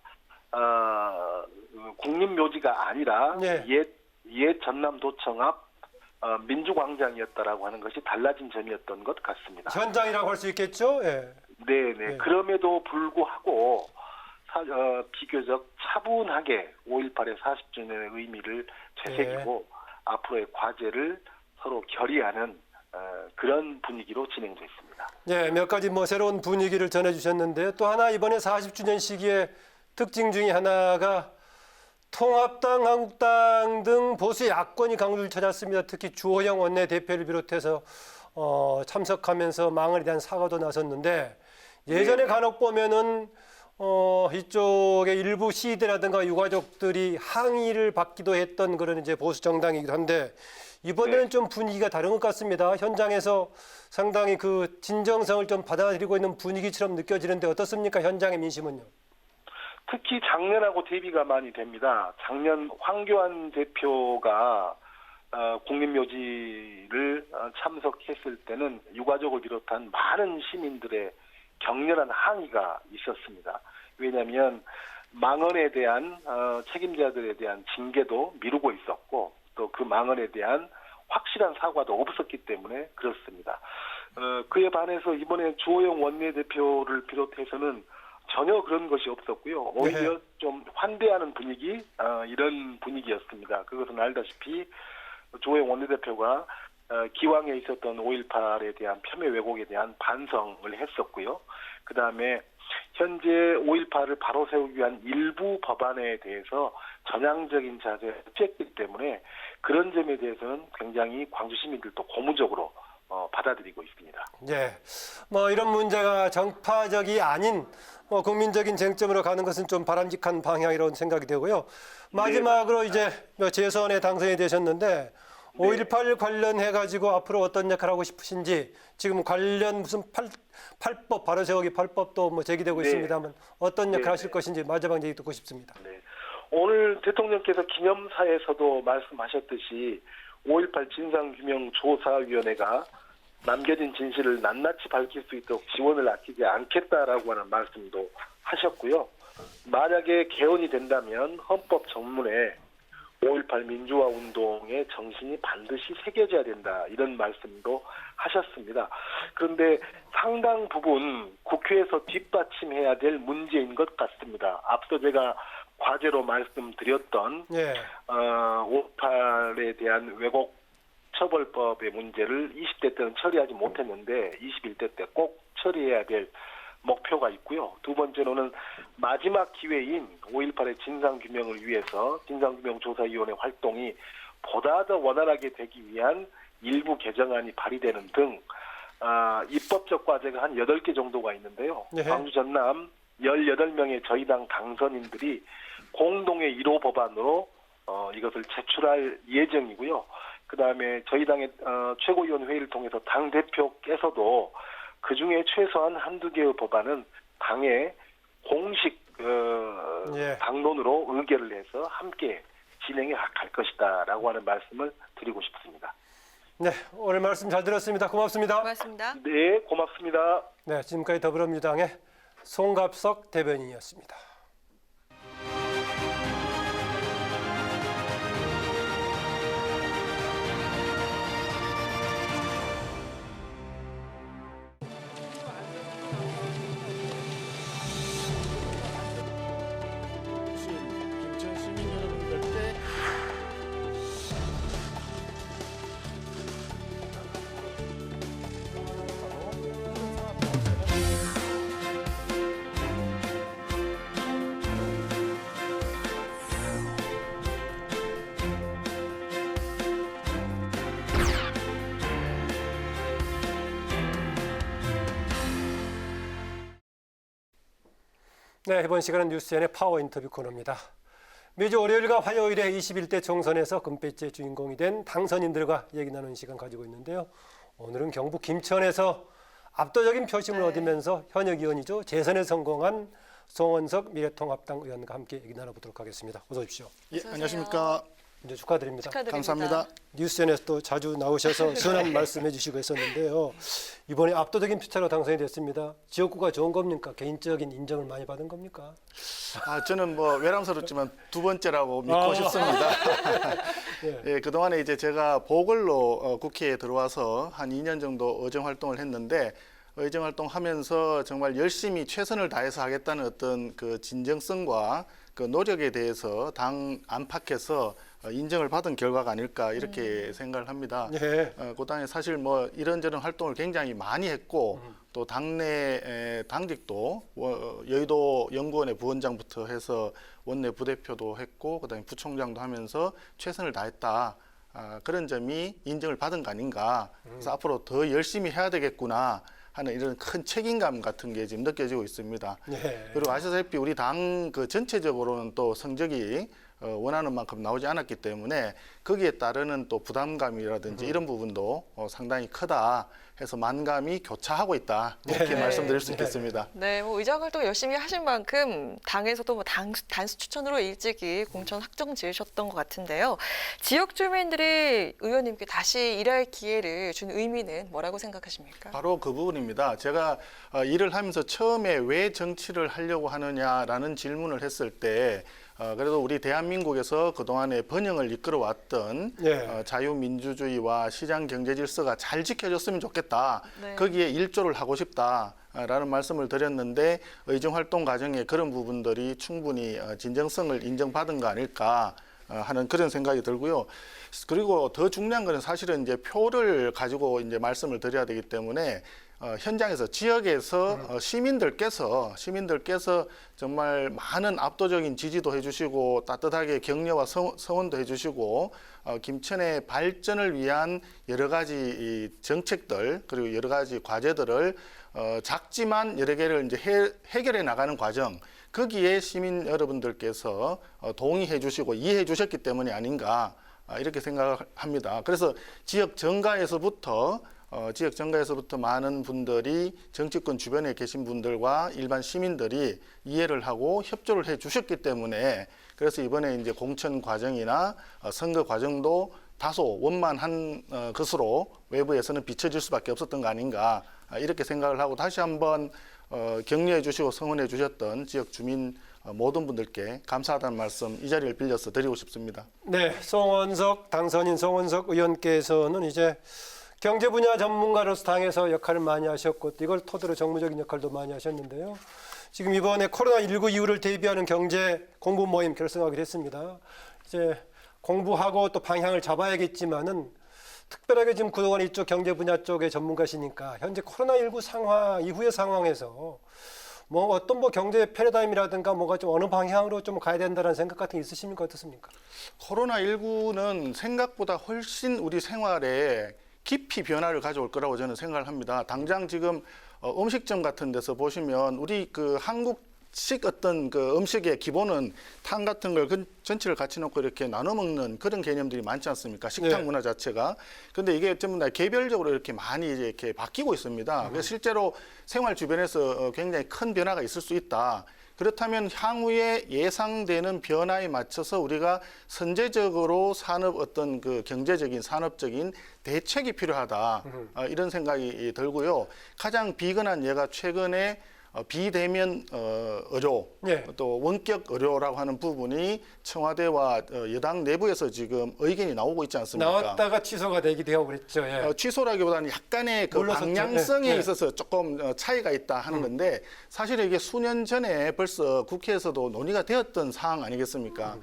국립묘지가 아니라 옛 전남도청 앞 민주광장이었다라고 하는 것이 달라진 점이었던 것 같습니다. 현장이라고 할 수 있겠죠? 네. 그럼에도 불구하고 비교적 차분하게 5.18의 40주년의 의미를 되새기고 앞으로의 과제를 서로 결의하는 그런 분위기로 진행되어 있습니다. 네, 몇 가지 새로운 분위기를 전해주셨는데요. 또 하나 이번에 40주년 시기의 특징 중에 하나가 통합당, 한국당 등 보수 야권이 강주를 찾았습니다. 특히 주호영 원내대표를 비롯해서 참석하면서 망언에 대한 사과도 나섰는데 예전에 간혹 보면은 이쪽의 일부 시위대라든가 유가족들이 항의를 받기도 했던 그런 이제 보수 정당이기도 한데 이번에는 좀 분위기가 다른 것 같습니다. 현장에서 상당히 그 진정성을 좀 받아들이고 있는 분위기처럼 느껴지는데 어떻습니까? 현장의 민심은요? 특히 작년하고 대비가 많이 됩니다. 작년 황교안 대표가 국립묘지를 참석했을 때는 유가족을 비롯한 많은 시민들의 격렬한 항의가 있었습니다. 왜냐하면 망언에 대한 책임자들에 대한 징계도 미루고 있었고 또 그 망언에 대한 확실한 사과도 없었기 때문에 그렇습니다. 그에 반해서 이번에 주호영 원내대표를 비롯해서는 전혀 그런 것이 없었고요. 오히려 좀 환대하는 분위기, 이런 분위기였습니다. 그것은 알다시피 주호영 원내대표가 기왕에 있었던 5.18에 대한 폄훼 왜곡에 대한 반성을 했었고요. 그다음에 현재 5.18을 바로 세우기 위한 일부 법안에 대해서 전향적인 자세를 취했기 때문에 그런 점에 대해서는 굉장히 광주 시민들도 고무적으로 받아들이고 있습니다. 네, 이런 문제가 정파적이 아닌 국민적인 쟁점으로 가는 것은 좀 바람직한 방향이라고 생각이 되고요. 마지막으로 이제 재선에 당선이 되셨는데 5.18 관련해가지고 앞으로 어떤 역할을 하고 싶으신지 지금 관련 무슨 8법 바로 세우기 8법도 제기되고 있습니다만 어떤 역할을 하실 것인지 마지막 얘기 듣고 싶습니다. 네. 오늘 대통령께서 기념사에서도 말씀하셨듯이 5.18 진상규명조사위원회가 남겨진 진실을 낱낱이 밝힐 수 있도록 지원을 아끼지 않겠다라고 하는 말씀도 하셨고요. 만약에 개헌이 된다면 헌법 정문에 5.18 민주화 운동의 정신이 반드시 새겨져야 된다, 이런 말씀도 하셨습니다. 그런데 상당 부분 국회에서 뒷받침해야 될 문제인 것 같습니다. 앞서 제가 과제로 말씀드렸던 5.18에 대한 왜곡 처벌법의 문제를 20대 때는 처리하지 못했는데 21대 때 꼭 처리해야 될 목표가 있고요. 두 번째로는 마지막 기회인 5.18의 진상규명을 위해서 진상규명조사위원회 활동이 보다 더 원활하게 되기 위한 일부 개정안이 발의되는 등 입법적 과제가 한 8개 정도가 있는데요. 광주 전남 18명의 저희 당 당선인들이 공동의 1호 법안으로 이것을 제출할 예정이고요. 그다음에 저희 당의 최고위원 회의를 통해서 당대표께서도 그중에 최소한 한두 개의 법안은 당의 공식 당론으로 의결을 해서 함께 진행해 갈 것이다라고 하는 말씀을 드리고 싶습니다. 네, 오늘 말씀 잘 들었습니다. 고맙습니다. 고맙습니다. 네, 고맙습니다. 네, 지금까지 더불어민주당의 송갑석 대변인이었습니다. 김천 시민 여러분들께 네, 이번 시간은 뉴스엔의 파워 인터뷰 코너입니다. 매주 월요일과 화요일에 21대 총선에서 금배지의 주인공이 된 당선인들과 얘기 나누는 시간 가지고 있는데요. 오늘은 경북 김천에서 압도적인 표심을 얻으면서 현역 의원이죠. 재선에 성공한 송원석 미래통합당 의원과 함께 얘기 나눠보도록 하겠습니다. 어서 오십시오. 예, 안녕하십니까. 먼저 축하드립니다. 감사합니다. 뉴스엔에서도 자주 나오셔서 선한 말씀해 주시고 했었는데요. 이번에 압도적인 표차로 당선이 됐습니다. 지역구가 좋은 겁니까? 개인적인 인정을 많이 받은 겁니까? 저는 뭐 외람스럽지만 두 번째라고 믿고 싶습니다. 예. 예, 그동안에 이제 제가 보궐로 국회에 들어와서 한 2년 정도 의정 활동을 했는데 의정 활동하면서 정말 열심히 최선을 다해서 하겠다는 어떤 그 진정성과 그 노력에 대해서 당 안팎에서 인정을 받은 결과가 아닐까 이렇게 생각을 합니다. 예. 그 당에 사실 뭐 이런저런 활동을 굉장히 많이 했고 또 당내 당직도 여의도 연구원의 부원장부터 해서 원내 부대표도 했고 그다음에 부총장도 하면서 최선을 다했다. 그런 점이 인정을 받은 거 아닌가. 그래서 앞으로 더 열심히 해야 되겠구나 하는 이런 큰 책임감 같은 게 지금 느껴지고 있습니다. 예. 그리고 아시다시피 우리 당 그 전체적으로는 또 성적이 원하는 만큼 나오지 않았기 때문에 거기에 따르는 또 부담감이라든지 이런 부분도 상당히 크다 해서 만감이 교차하고 있다 이렇게 말씀드릴 수 있겠습니다. 네, 뭐 의정 활동 열심히 하신 만큼 당에서도 뭐 단수 추천으로 일찍이 공천 확정 지으셨던 것 같은데요. 지역 주민들이 의원님께 다시 일할 기회를 준 의미는 뭐라고 생각하십니까? 바로 그 부분입니다. 제가 일을 하면서 처음에 왜 정치를 하려고 하느냐라는 질문을 했을 때 그래도 우리 대한민국에서 그동안에 번영을 이끌어왔던 예. 자유민주주의와 시장 경제 질서가 잘 지켜졌으면 좋겠다. 네. 거기에 일조를 하고 싶다라는 말씀을 드렸는데 의정 활동 과정에 그런 부분들이 충분히 진정성을 인정받은 거 아닐까 하는 그런 생각이 들고요. 그리고 더 중요한 거는 사실은 이제 표를 가지고 이제 말씀을 드려야 되기 때문에 현장에서 지역에서 시민들께서 정말 많은 압도적인 지지도 해주시고 따뜻하게 격려와 성원도 해주시고 김천의 발전을 위한 여러 가지 이 정책들 그리고 여러 가지 과제들을 작지만 여러 개를 이제 해결해 나가는 과정 거기에 시민 여러분들께서 동의해 주시고 이해해 주셨기 때문이 아닌가 이렇게 생각합니다. 그래서 지역 정가에서부터 많은 분들이 정치권 주변에 계신 분들과 일반 시민들이 이해를 하고 협조를 해 주셨기 때문에 그래서 이번에 이제 공천 과정이나 선거 과정도 다소 원만한 것으로 외부에서는 비춰질 수밖에 없었던 거 아닌가 이렇게 생각을 하고 다시 한번 격려해 주시고 성원해 주셨던 지역 주민 모든 분들께 감사하다는 말씀 이 자리를 빌려서 드리고 싶습니다. 네, 당선인 송원석 의원께서는 이제 경제 분야 전문가로서 당에서 역할을 많이 하셨고 이걸 토대로 정무적인 역할도 많이 하셨는데요. 지금 이번에 코로나19 이후를 대비하는 경제 공부 모임 결성하기로 했습니다. 이제 공부하고 또 방향을 잡아야겠지만은 특별하게 지금 그동안 이쪽 경제 분야 쪽의 전문가시니까 현재 코로나19 상황 이후의 상황에서 뭐 어떤 뭐 경제 패러다임이라든가 뭐가 좀 어느 방향으로 좀 가야 된다는 생각 같은 게 있으십니까? 어떻습니까? 코로나19는 생각보다 훨씬 우리 생활에 깊이 변화를 가져올 거라고 저는 생각을 합니다. 당장 지금 음식점 같은 데서 보시면 우리 그 한국식 어떤 그 음식의 기본은 탕 같은 걸 전체를 같이 넣고 이렇게 나눠 먹는 그런 개념들이 많지 않습니까? 식탁 문화 자체가. 근데 이게 전부 다 개별적으로 이렇게 많이 이제 이렇게 바뀌고 있습니다. 그래서 실제로 생활 주변에서 굉장히 큰 변화가 있을 수 있다. 그렇다면 향후에 예상되는 변화에 맞춰서 우리가 선제적으로 산업 어떤 그 경제적인 산업적인 대책이 필요하다. 이런 생각이 들고요. 가장 비근한 예가 최근에 비대면 의료, 예. 또 원격 의료라고 하는 부분이 청와대와 여당 내부에서 지금 의견이 나오고 있지 않습니까? 나왔다가 취소가 되기도 하고 그랬죠. 예. 취소라기보다는 약간의 그 물러섰죠. 방향성에 예, 예. 있어서 조금 차이가 있다 하는 건데 사실 이게 수년 전에 벌써 국회에서도 논의가 되었던 사항 아니겠습니까?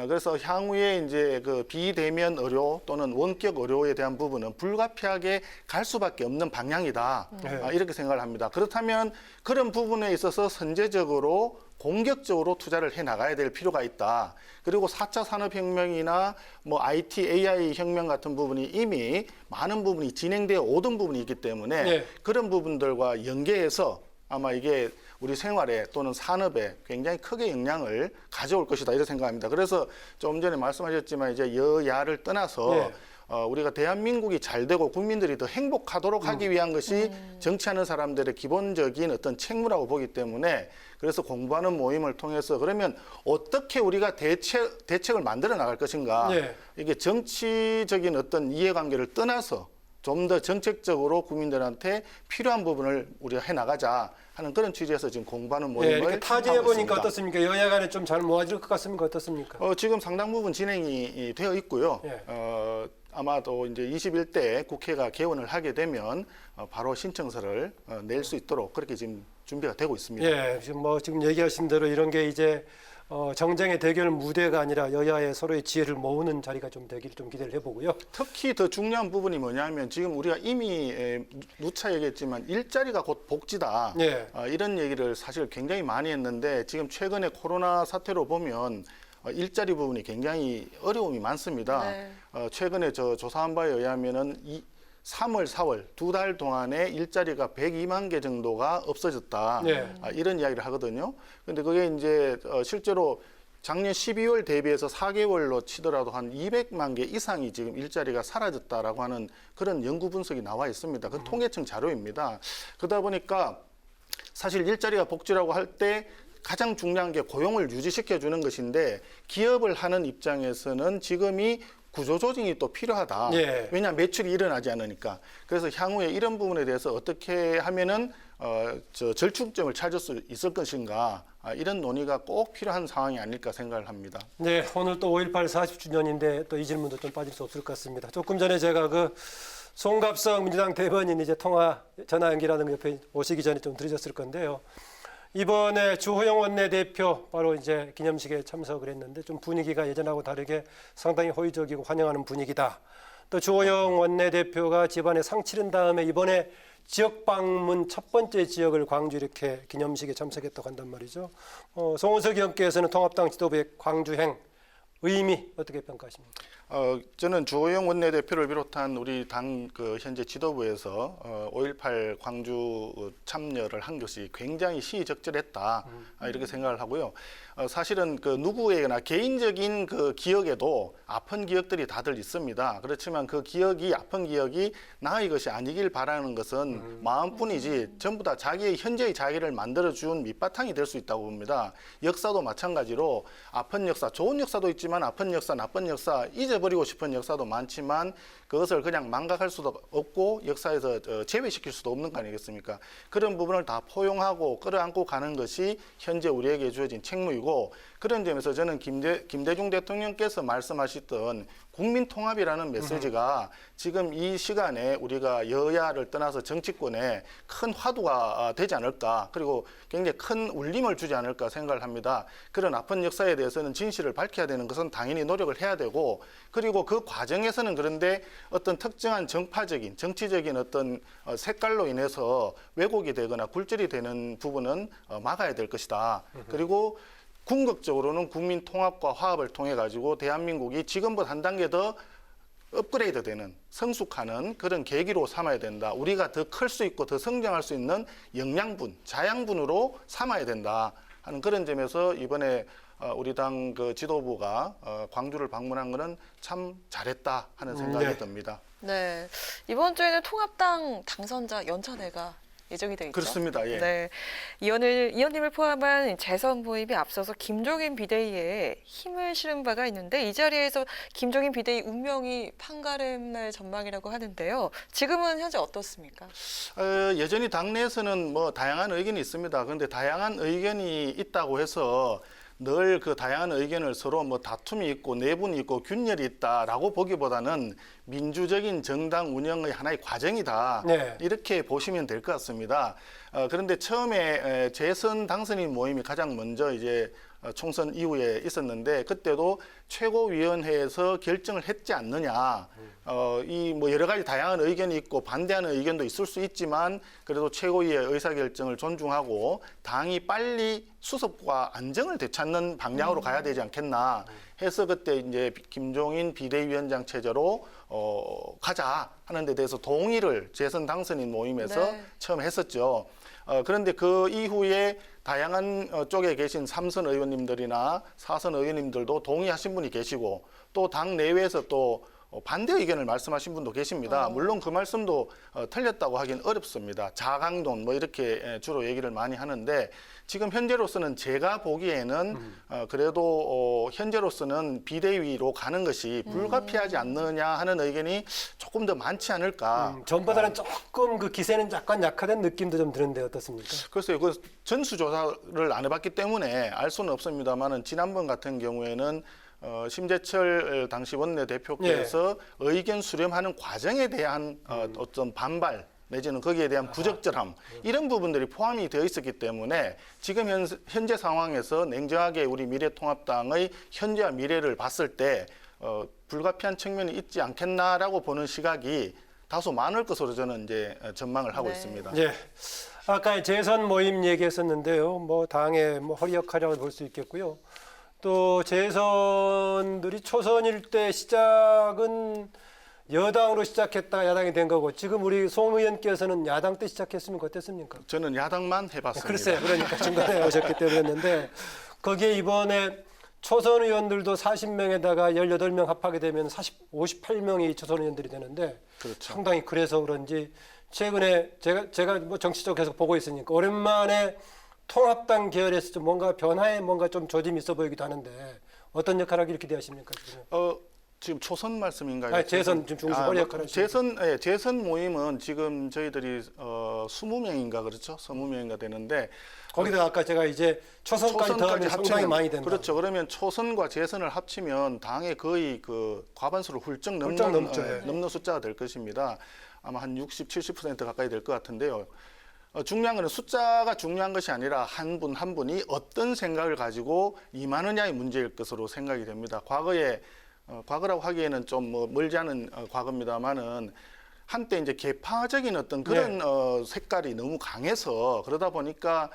그래서 향후에 이제 그 비대면 의료 또는 원격 의료에 대한 부분은 불가피하게 갈 수밖에 없는 방향이다. 이렇게 생각을 합니다. 그렇다면 그런 부분에 있어서 선제적으로 공격적으로 투자를 해 나가야 될 필요가 있다. 그리고 4차 산업혁명이나 뭐 IT, AI 혁명 같은 부분이 이미 많은 부분이 진행되어 오던 부분이 있기 때문에 네. 그런 부분들과 연계해서 아마 이게 우리 생활에 또는 산업에 굉장히 크게 영향을 가져올 것이다 이렇게 생각합니다. 그래서 좀 전에 말씀하셨지만 이제 여야를 떠나서 네. 우리가 대한민국이 잘 되고 국민들이 더 행복하도록 하기 위한 것이 정치하는 사람들의 기본적인 어떤 책무라고 보기 때문에 그래서 공부하는 모임을 통해서 그러면 어떻게 우리가 대책을 만들어 나갈 것인가 네. 이게 정치적인 어떤 이해관계를 떠나서 좀 더 정책적으로 국민들한테 필요한 부분을 우리가 해나가자 하는 그런 취지에서 지금 공부하는 예, 모임을 이렇게 타지해 하고 보니까 있습니다. 어떻습니까? 여야 간에 좀 잘 모아질 것 같습니까? 어떻습니까? 지금 상당 부분 진행이 되어 있고요. 예. 아마도 이제 21대 국회가 개원을 하게 되면 바로 신청서를 낼 수 있도록 그렇게 지금 준비가 되고 있습니다. 예, 지금 얘기하신 대로 이런 게 이제 정쟁의 대결 무대가 아니라 여야의 서로의 지혜를 모으는 자리가 좀 되기를 좀 기대를 해보고요. 특히 더 중요한 부분이 뭐냐면 지금 우리가 이미 누차 얘기했지만 일자리가 곧 복지다. 예. 이런 얘기를 사실 굉장히 많이 했는데 지금 최근에 코로나 사태로 보면 일자리 부분이 굉장히 어려움이 많습니다. 네. 최근에 저 조사한 바에 의하면은 3월, 4월 두 달 동안에 일자리가 102만 개 정도가 없어졌다. 네. 이런 이야기를 하거든요. 근데 그게 이제 실제로 작년 12월 대비해서 4개월로 치더라도 한 200만 개 이상이 지금 일자리가 사라졌다라고 하는 그런 연구 분석이 나와 있습니다. 그 통계청 자료입니다. 그러다 보니까 사실 일자리가 복지라고 할 때 가장 중요한 게 고용을 유지시켜 주는 것인데 기업을 하는 입장에서는 지금이 구조조정이 또 필요하다. 예. 왜냐하면 매출이 일어나지 않으니까. 그래서 향후에 이런 부분에 대해서 어떻게 하면은 절충점을 찾을 수 있을 것인가. 이런 논의가 꼭 필요한 상황이 아닐까 생각을 합니다. 네, 오늘 또 5.18 40주년인데 또 이 질문도 좀 빠질 수 없을 것 같습니다. 조금 전에 제가 그 송갑석 민주당 대변인 이제 전화 연결하는 거 옆에 오시기 전에 좀 들으셨을 건데요. 이번에 주호영 원내대표 바로 이제 기념식에 참석을 했는데 좀 분위기가 예전하고 다르게 상당히 호의적이고 환영하는 분위기다. 또 주호영 원내대표가 집안에 상 치른 다음에 이번에 지역 방문 첫 번째 지역을 광주 이렇게 기념식에 참석했다고 한단 말이죠. 송은석 의원께서는 통합당 지도부의 광주행 의미 어떻게 평가하십니까? 저는 주호영 원내대표를 비롯한 우리 당 그 현재 지도부에서 5.18 광주 참여를 한 것이 굉장히 시의적절했다 이렇게 생각을 하고요. 사실은 그 누구에게나 개인적인 그 기억에도 아픈 기억들이 다들 있습니다. 그렇지만 그 기억이 아픈 기억이 나의 것이 아니길 바라는 것은 마음뿐이지 전부 다 자기의 현재의 자기를 만들어준 밑바탕이 될 수 있다고 봅니다. 역사도 마찬가지로 아픈 역사, 좋은 역사도 있지만 아픈 역사, 나쁜 역사, 잊어버리고 싶은 역사도 많지만 그것을 그냥 망각할 수도 없고 역사에서 제외시킬 수도 없는 거 아니겠습니까? 그런 부분을 다 포용하고 끌어안고 가는 것이 현재 우리에게 주어진 책무이고 그런 점에서 저는 김대중 대통령께서 말씀하셨던 국민통합이라는 메시지가 지금 이 시간에 우리가 여야를 떠나서 정치권에 큰 화두가 되지 않을까 그리고 굉장히 큰 울림을 주지 않을까 생각을 합니다. 그런 아픈 역사에 대해서는 진실을 밝혀야 되는 것은 당연히 노력을 해야 되고 그리고 그 과정에서는 그런데 어떤 특정한 정파적인 정치적인 어떤 색깔로 인해서 왜곡이 되거나 굴절이 되는 부분은 막아야 될 것이다. 그리고 궁극적으로는 국민 통합과 화합을 통해 가지고 대한민국이 지금보다 한 단계 더 업그레이드되는 성숙하는 그런 계기로 삼아야 된다. 우리가 더 클 수 있고 더 성장할 수 있는 영양분, 자양분으로 삼아야 된다 하는 그런 점에서 이번에 우리 당 그 지도부가 광주를 방문한 것은 참 잘했다 하는 생각이 듭니다. 네, 이번 주에는 통합당 당선자 연찬회가 예정이 되어 있죠. 그렇습니다. 예. 네, 의원님을 포함한 재선 모임이 앞서서 김종인 비대위에 힘을 실은 바가 있는데 이 자리에서 김종인 비대위 운명이 판가름 날 전망이라고 하는데요. 지금은 현재 어떻습니까? 여전히 당내에서는 뭐 다양한 의견이 있습니다. 그런데 다양한 의견이 있다고 해서 늘 그 다양한 의견을 서로 뭐 다툼이 있고 내분이 있고 균열이 있다라고 보기보다는 민주적인 정당 운영의 하나의 과정이다. 네. 이렇게 보시면 될 것 같습니다. 그런데 처음에 재선 당선인 모임이 가장 먼저 이제 총선 이후에 있었는데 그때도 최고위원회에서 결정을 했지 않느냐. 이 뭐 여러 가지 다양한 의견이 있고 반대하는 의견도 있을 수 있지만 그래도 최고위의 의사결정을 존중하고 당이 빨리 수습과 안정을 되찾는 방향으로 가야 되지 않겠나 해서 그때 이제 김종인 비대위원장 체제로 가자 하는 데 대해서 동의를 재선 당선인 모임에서 네. 처음 했었죠. 그런데 그 이후에 다양한 쪽에 계신 3선 의원님들이나 4선 의원님들도 동의하신 분이 계시고 또 당 내외에서 또 반대 의견을 말씀하신 분도 계십니다. 물론 그 말씀도 틀렸다고 하긴 어렵습니다. 자강론 뭐 이렇게 주로 얘기를 많이 하는데 지금 현재로서는 제가 보기에는 그래도 현재로서는 비대위로 가는 것이 불가피하지 않느냐 하는 의견이 조금 더 많지 않을까. 전보다는 조금 그 기세는 약간 약화된 느낌도 좀 드는데 어떻습니까? 글쎄요. 그 전수조사를 안 해봤기 때문에 알 수는 없습니다만은 지난번 같은 경우에는 심재철 당시 원내대표께서 의견 수렴하는 과정에 대한 어떤 반발 내지는 거기에 대한 부적절함 이런 부분들이 포함이 되어 있었기 때문에 지금 현재 상황에서 냉정하게 우리 미래통합당의 현재와 미래를 봤을 때 불가피한 측면이 있지 않겠나라고 보는 시각이 다소 많을 것으로 저는 이제 전망을 하고 있습니다. 네. 아까 재선 모임 얘기했었는데요. 뭐 당의 뭐 허리 역할이라고 볼 수 있겠고요. 또 재선들이 초선일 때 시작은 여당으로 시작했다가 야당이 된 거고 지금 우리 송 의원께서는 야당 때 시작했습니까? 어땠습니까? 저는 야당만 해봤습니다. 글쎄요. 그러니까 중간에 오셨기 때문에 했는데 거기에 이번에 초선 의원들도 40명에다가 18명 합하게 되면 58명이 초선 의원들이 되는데 그렇죠. 상당히 그래서 그런지 최근에 제가 뭐 정치적 계속 보고 있으니까 오랜만에 통합당 계열에서 좀 뭔가 변화에 뭔가 좀 조짐이 있어 보이기도 하는데 어떤 역할을 하기 이렇게 되십니까? 지금 초선 말씀인가요? 아니, 재선 지금 중심 허리 역할을 재선 모임은 지금 저희들이 20명인가 그렇죠? 20명인가 되는데 거기다 아까 제가 이제 초선까지 더하면 상당히 많이 된다. 그렇죠. 그러면 초선과 재선을 합치면 당의 거의 그 과반수를 훌쩍 넘는 숫자가 될 것입니다. 아마 한 60, 70% 가까이 될 것 같은데요. 중요한 것은 숫자가 중요한 것이 아니라 한 분 한 분이 어떤 생각을 가지고 임하느냐의 문제일 것으로 생각이 됩니다. 과거라고 하기에는 좀 뭐 멀지 않은 과거입니다만은 한때 이제 개파적인 어떤 그런 색깔이 너무 강해서 그러다 보니까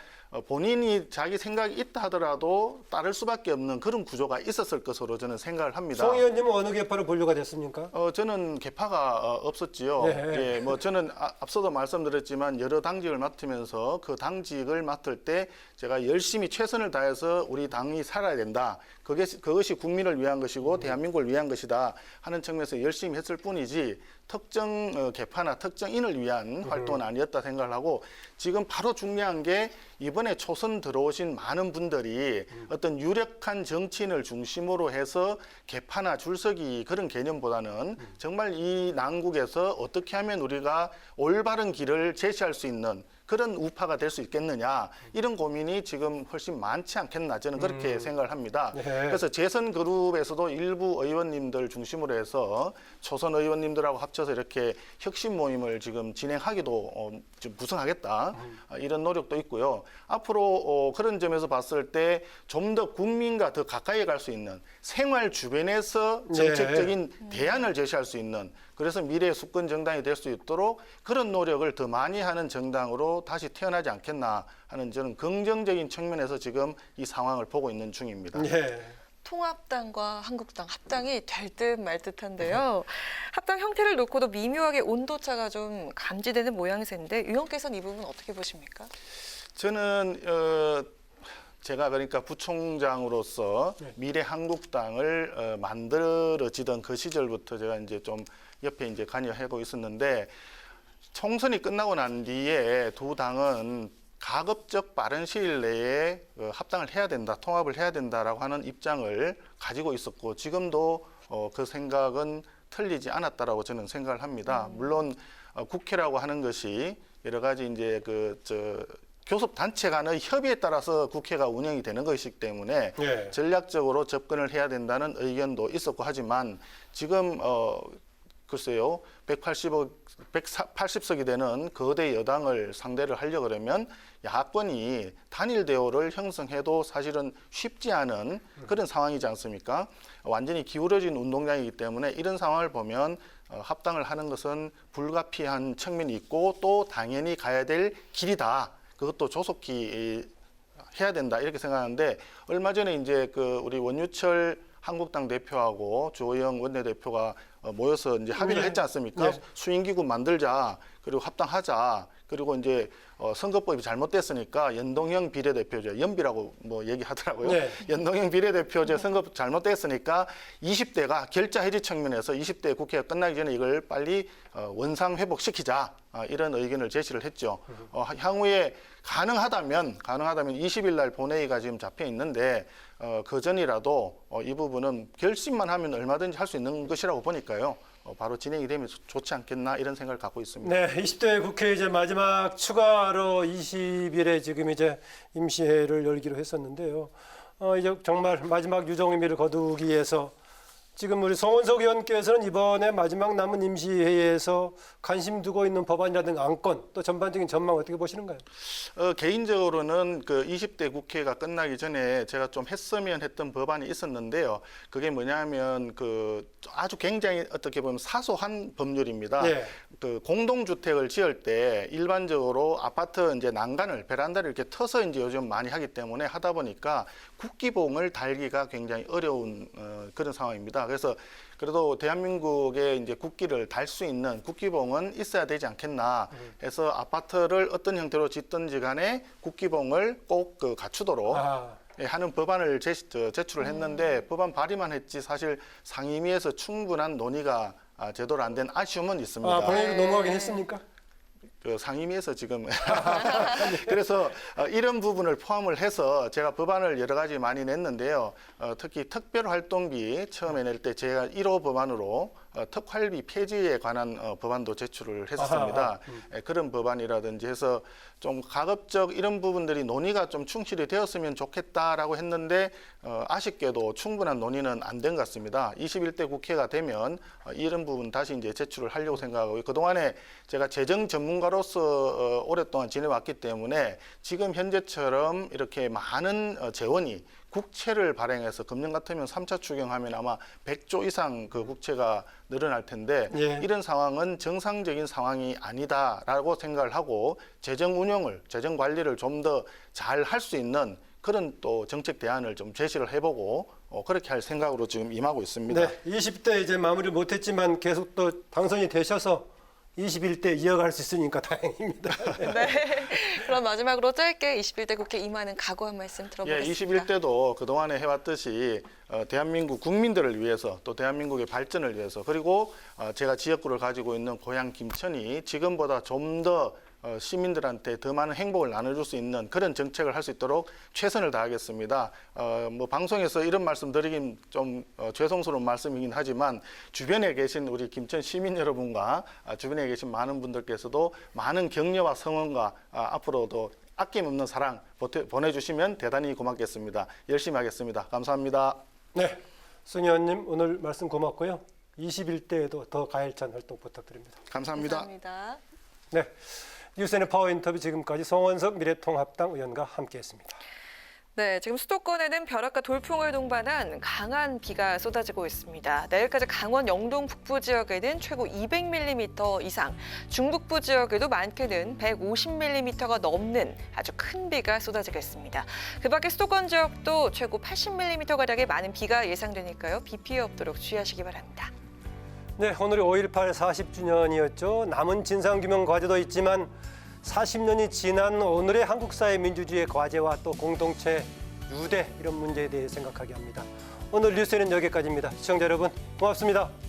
본인이 자기 생각이 있다 하더라도 따를 수밖에 없는 그런 구조가 있었을 것으로 저는 생각을 합니다. 송 의원님은 어느 개파로 분류가 됐습니까? 저는 개파가 없었지요. 네. 예, 뭐 저는 앞서도 말씀드렸지만 여러 당직을 맡으면서 그 당직을 맡을 때 제가 열심히 최선을 다해서 우리 당이 살아야 된다. 그것이 국민을 위한 것이고 대한민국을 위한 것이다 하는 측면에서 열심히 했을 뿐이지 특정 개파나 특정인을 위한 활동은 아니었다 생각을 하고 지금 바로 중요한 게 이번에 초선 들어오신 많은 분들이 어떤 유력한 정치인을 중심으로 해서 개파나 줄서기 그런 개념보다는 정말 이 난국에서 어떻게 하면 우리가 올바른 길을 제시할 수 있는 그런 우파가 될 수 있겠느냐 이런 고민이 지금 훨씬 많지 않겠나 저는 그렇게 생각을 합니다. 네. 그래서 재선 그룹에서도 일부 의원님들 중심으로 해서 초선 의원님들하고 합쳐서 이렇게 혁신 모임을 지금 진행하기도 좀 부성하겠다 이런 노력도 있고요. 앞으로 그런 점에서 봤을 때 좀 더 국민과 더 가까이 갈 수 있는 생활 주변에서 정책적인 대안을 제시할 수 있는 그래서 미래의 수권 정당이 될 수 있도록 그런 노력을 더 많이 하는 정당으로 다시 태어나지 않겠나 하는 저는 긍정적인 측면에서 지금 이 상황을 보고 있는 중입니다. 네. 통합당과 한국당 합당이 될 듯 말 듯한데요. 합당 형태를 놓고도 미묘하게 온도차가 좀 감지되는 모양새인데 의원께서는 이 부분 어떻게 보십니까? 저는 제가 그러니까 부총장으로서 미래 한국당을 만들어지던 그 시절부터 제가 이제 좀 옆에 이제 관여하고 있었는데 총선이 끝나고 난 뒤에 두 당은 가급적 빠른 시일 내에 합당을 해야 된다, 통합을 해야 된다라고 하는 입장을 가지고 있었고 지금도 그 생각은 틀리지 않았다라고 저는 생각을 합니다. 물론 국회라고 하는 것이 여러 가지 이제 교섭 단체 간의 협의에 따라서 국회가 운영이 되는 것이기 때문에 예. 전략적으로 접근을 해야 된다는 의견도 있었고 하지만 지금 글쎄요 180석이 되는 거대 여당을 상대를 하려 그러면 야권이 단일 대오를 형성해도 사실은 쉽지 않은 그런 상황이지 않습니까? 완전히 기울어진 운동장이기 때문에 이런 상황을 보면 합당을 하는 것은 불가피한 측면이 있고 또 당연히 가야 될 길이다. 그것도 조속히 해야 된다 이렇게 생각하는데 얼마 전에 이제 우리 원유철 한국당 대표하고 주호영 원내대표가 모여서 이제 합의를 했지 않습니까? 네. 수인기구 만들자 그리고 합당하자 그리고 이제 선거법이 잘못됐으니까 연동형 비례대표제 연비라고 뭐 얘기하더라고요. 네. 연동형 비례대표제 선거법 잘못됐으니까 20대가 결자 해지 측면에서 20대 국회가 끝나기 전에 이걸 빨리 원상 회복시키자 이런 의견을 제시를 했죠. 향후에 가능하다면 20일 날 본회의가 지금 잡혀 있는데 그 전이라도 이 부분은 결심만 하면 얼마든지 할 수 있는 것이라고 보니까요. 바로 진행이 되면 좋지 않겠나 이런 생각을 갖고 있습니다. 네, 20대 국회 이제 마지막 추가로 20일에 지금 이제 임시회를 열기로 했었는데요. 이제 정말 마지막 유정 의미를 거두기 위해서 지금 우리 송원석 의원께서는 이번에 마지막 남은 임시회에서 관심 두고 있는 법안이라든가 안건 또 전반적인 전망 어떻게 보시는가요? 개인적으로는 그 20대 국회가 끝나기 전에 제가 좀 했으면 했던 법안이 있었는데요. 그게 뭐냐면 아주 굉장히 어떻게 보면 사소한 법률입니다. 네. 공동주택을 지을 때 일반적으로 아파트 이제 난간을 베란다를 이렇게 터서 이제 요즘 많이 하기 때문에 하다 보니까 국기봉을 달기가 굉장히 어려운 그런 상황입니다. 그래서 그래도 대한민국의 이제 국기를 달 수 있는 국기봉은 있어야 되지 않겠나 해서 아파트를 어떤 형태로 짓든지 간에 국기봉을 꼭 갖추도록 하는 법안을 제출을 했는데 법안 발의만 했지 사실 상임위에서 충분한 논의가 제대로 안 된 아쉬움은 있습니다. 본회의로 넘어가긴 했습니까? 상임위에서 지금 그래서 이런 부분을 포함을 해서 제가 법안을 여러 가지 많이 냈는데요. 특히 특별활동비 처음에 낼 때 제가 1호 법안으로 특활비 폐지에 관한 법안도 제출을 했었습니다. 그런 법안이라든지 해서 좀 가급적 이런 부분들이 논의가 좀 충실히 되었으면 좋겠다라고 했는데 아쉽게도 충분한 논의는 안 된 것 같습니다. 21대 국회가 되면 이런 부분 다시 이제 제출을 하려고 생각하고 그동안에 제가 재정 전문가로서 오랫동안 지내왔기 때문에 지금 현재처럼 이렇게 많은 재원이 국채를 발행해서 금년 같으면 3차 추경하면 아마 100조 이상 그 국채가 늘어날 텐데 예. 이런 상황은 정상적인 상황이 아니다라고 생각을 하고 재정 운영을, 재정 관리를 좀 더 잘 할 수 있는 그런 또 정책 대안을 좀 제시를 해보고 그렇게 할 생각으로 지금 임하고 있습니다. 네, 20대 이제 마무리 못했지만 계속 또 당선이 되셔서 21대 이어갈 수 있으니까 다행입니다. 네. 그럼 마지막으로 짧게 21대 국회 임하는 각오 한 말씀 들어보겠습니다. 21대도 그동안에 해왔듯이 대한민국 국민들을 위해서 또 대한민국의 발전을 위해서 그리고 제가 지역구를 가지고 있는 고향 김천이 지금보다 좀 더 시민들한테 더 많은 행복을 나눠줄 수 있는 그런 정책을 할 수 있도록 최선을 다하겠습니다. 뭐 방송에서 이런 말씀 드리긴 좀 죄송스러운 말씀이긴 하지만 주변에 계신 우리 김천 시민 여러분과 주변에 계신 많은 분들께서도 많은 격려와 성원과 앞으로도 아낌없는 사랑 보내주시면 대단히 고맙겠습니다. 열심히 하겠습니다. 감사합니다. 네, 승 의원님 오늘 말씀 고맙고요. 21대에도 더 가열찬 활동 부탁드립니다. 감사합니다. 감사합니다. 네, 뉴스N의 파워 인터뷰 지금까지 송원석 미래통합당 의원과 함께했습니다. 네, 지금 수도권에는 벼락과 돌풍을 동반한 강한 비가 쏟아지고 있습니다. 내일까지 강원 영동 북부 지역에는 최고 200mm 이상, 중북부 지역에도 많게는 150mm가 넘는 아주 큰 비가 쏟아지겠습니다. 그 밖에 수도권 지역도 최고 80mm가량의 많은 비가 예상되니까요. 비 피해 없도록 주의하시기 바랍니다. 네, 오늘이 5.18 40주년이었죠. 남은 진상규명 과제도 있지만 40년이 지난 오늘의 한국 사회 민주주의의 과제와 또 공동체 유대 이런 문제에 대해 생각하게 합니다. 오늘 뉴스는 여기까지입니다. 시청자 여러분 고맙습니다.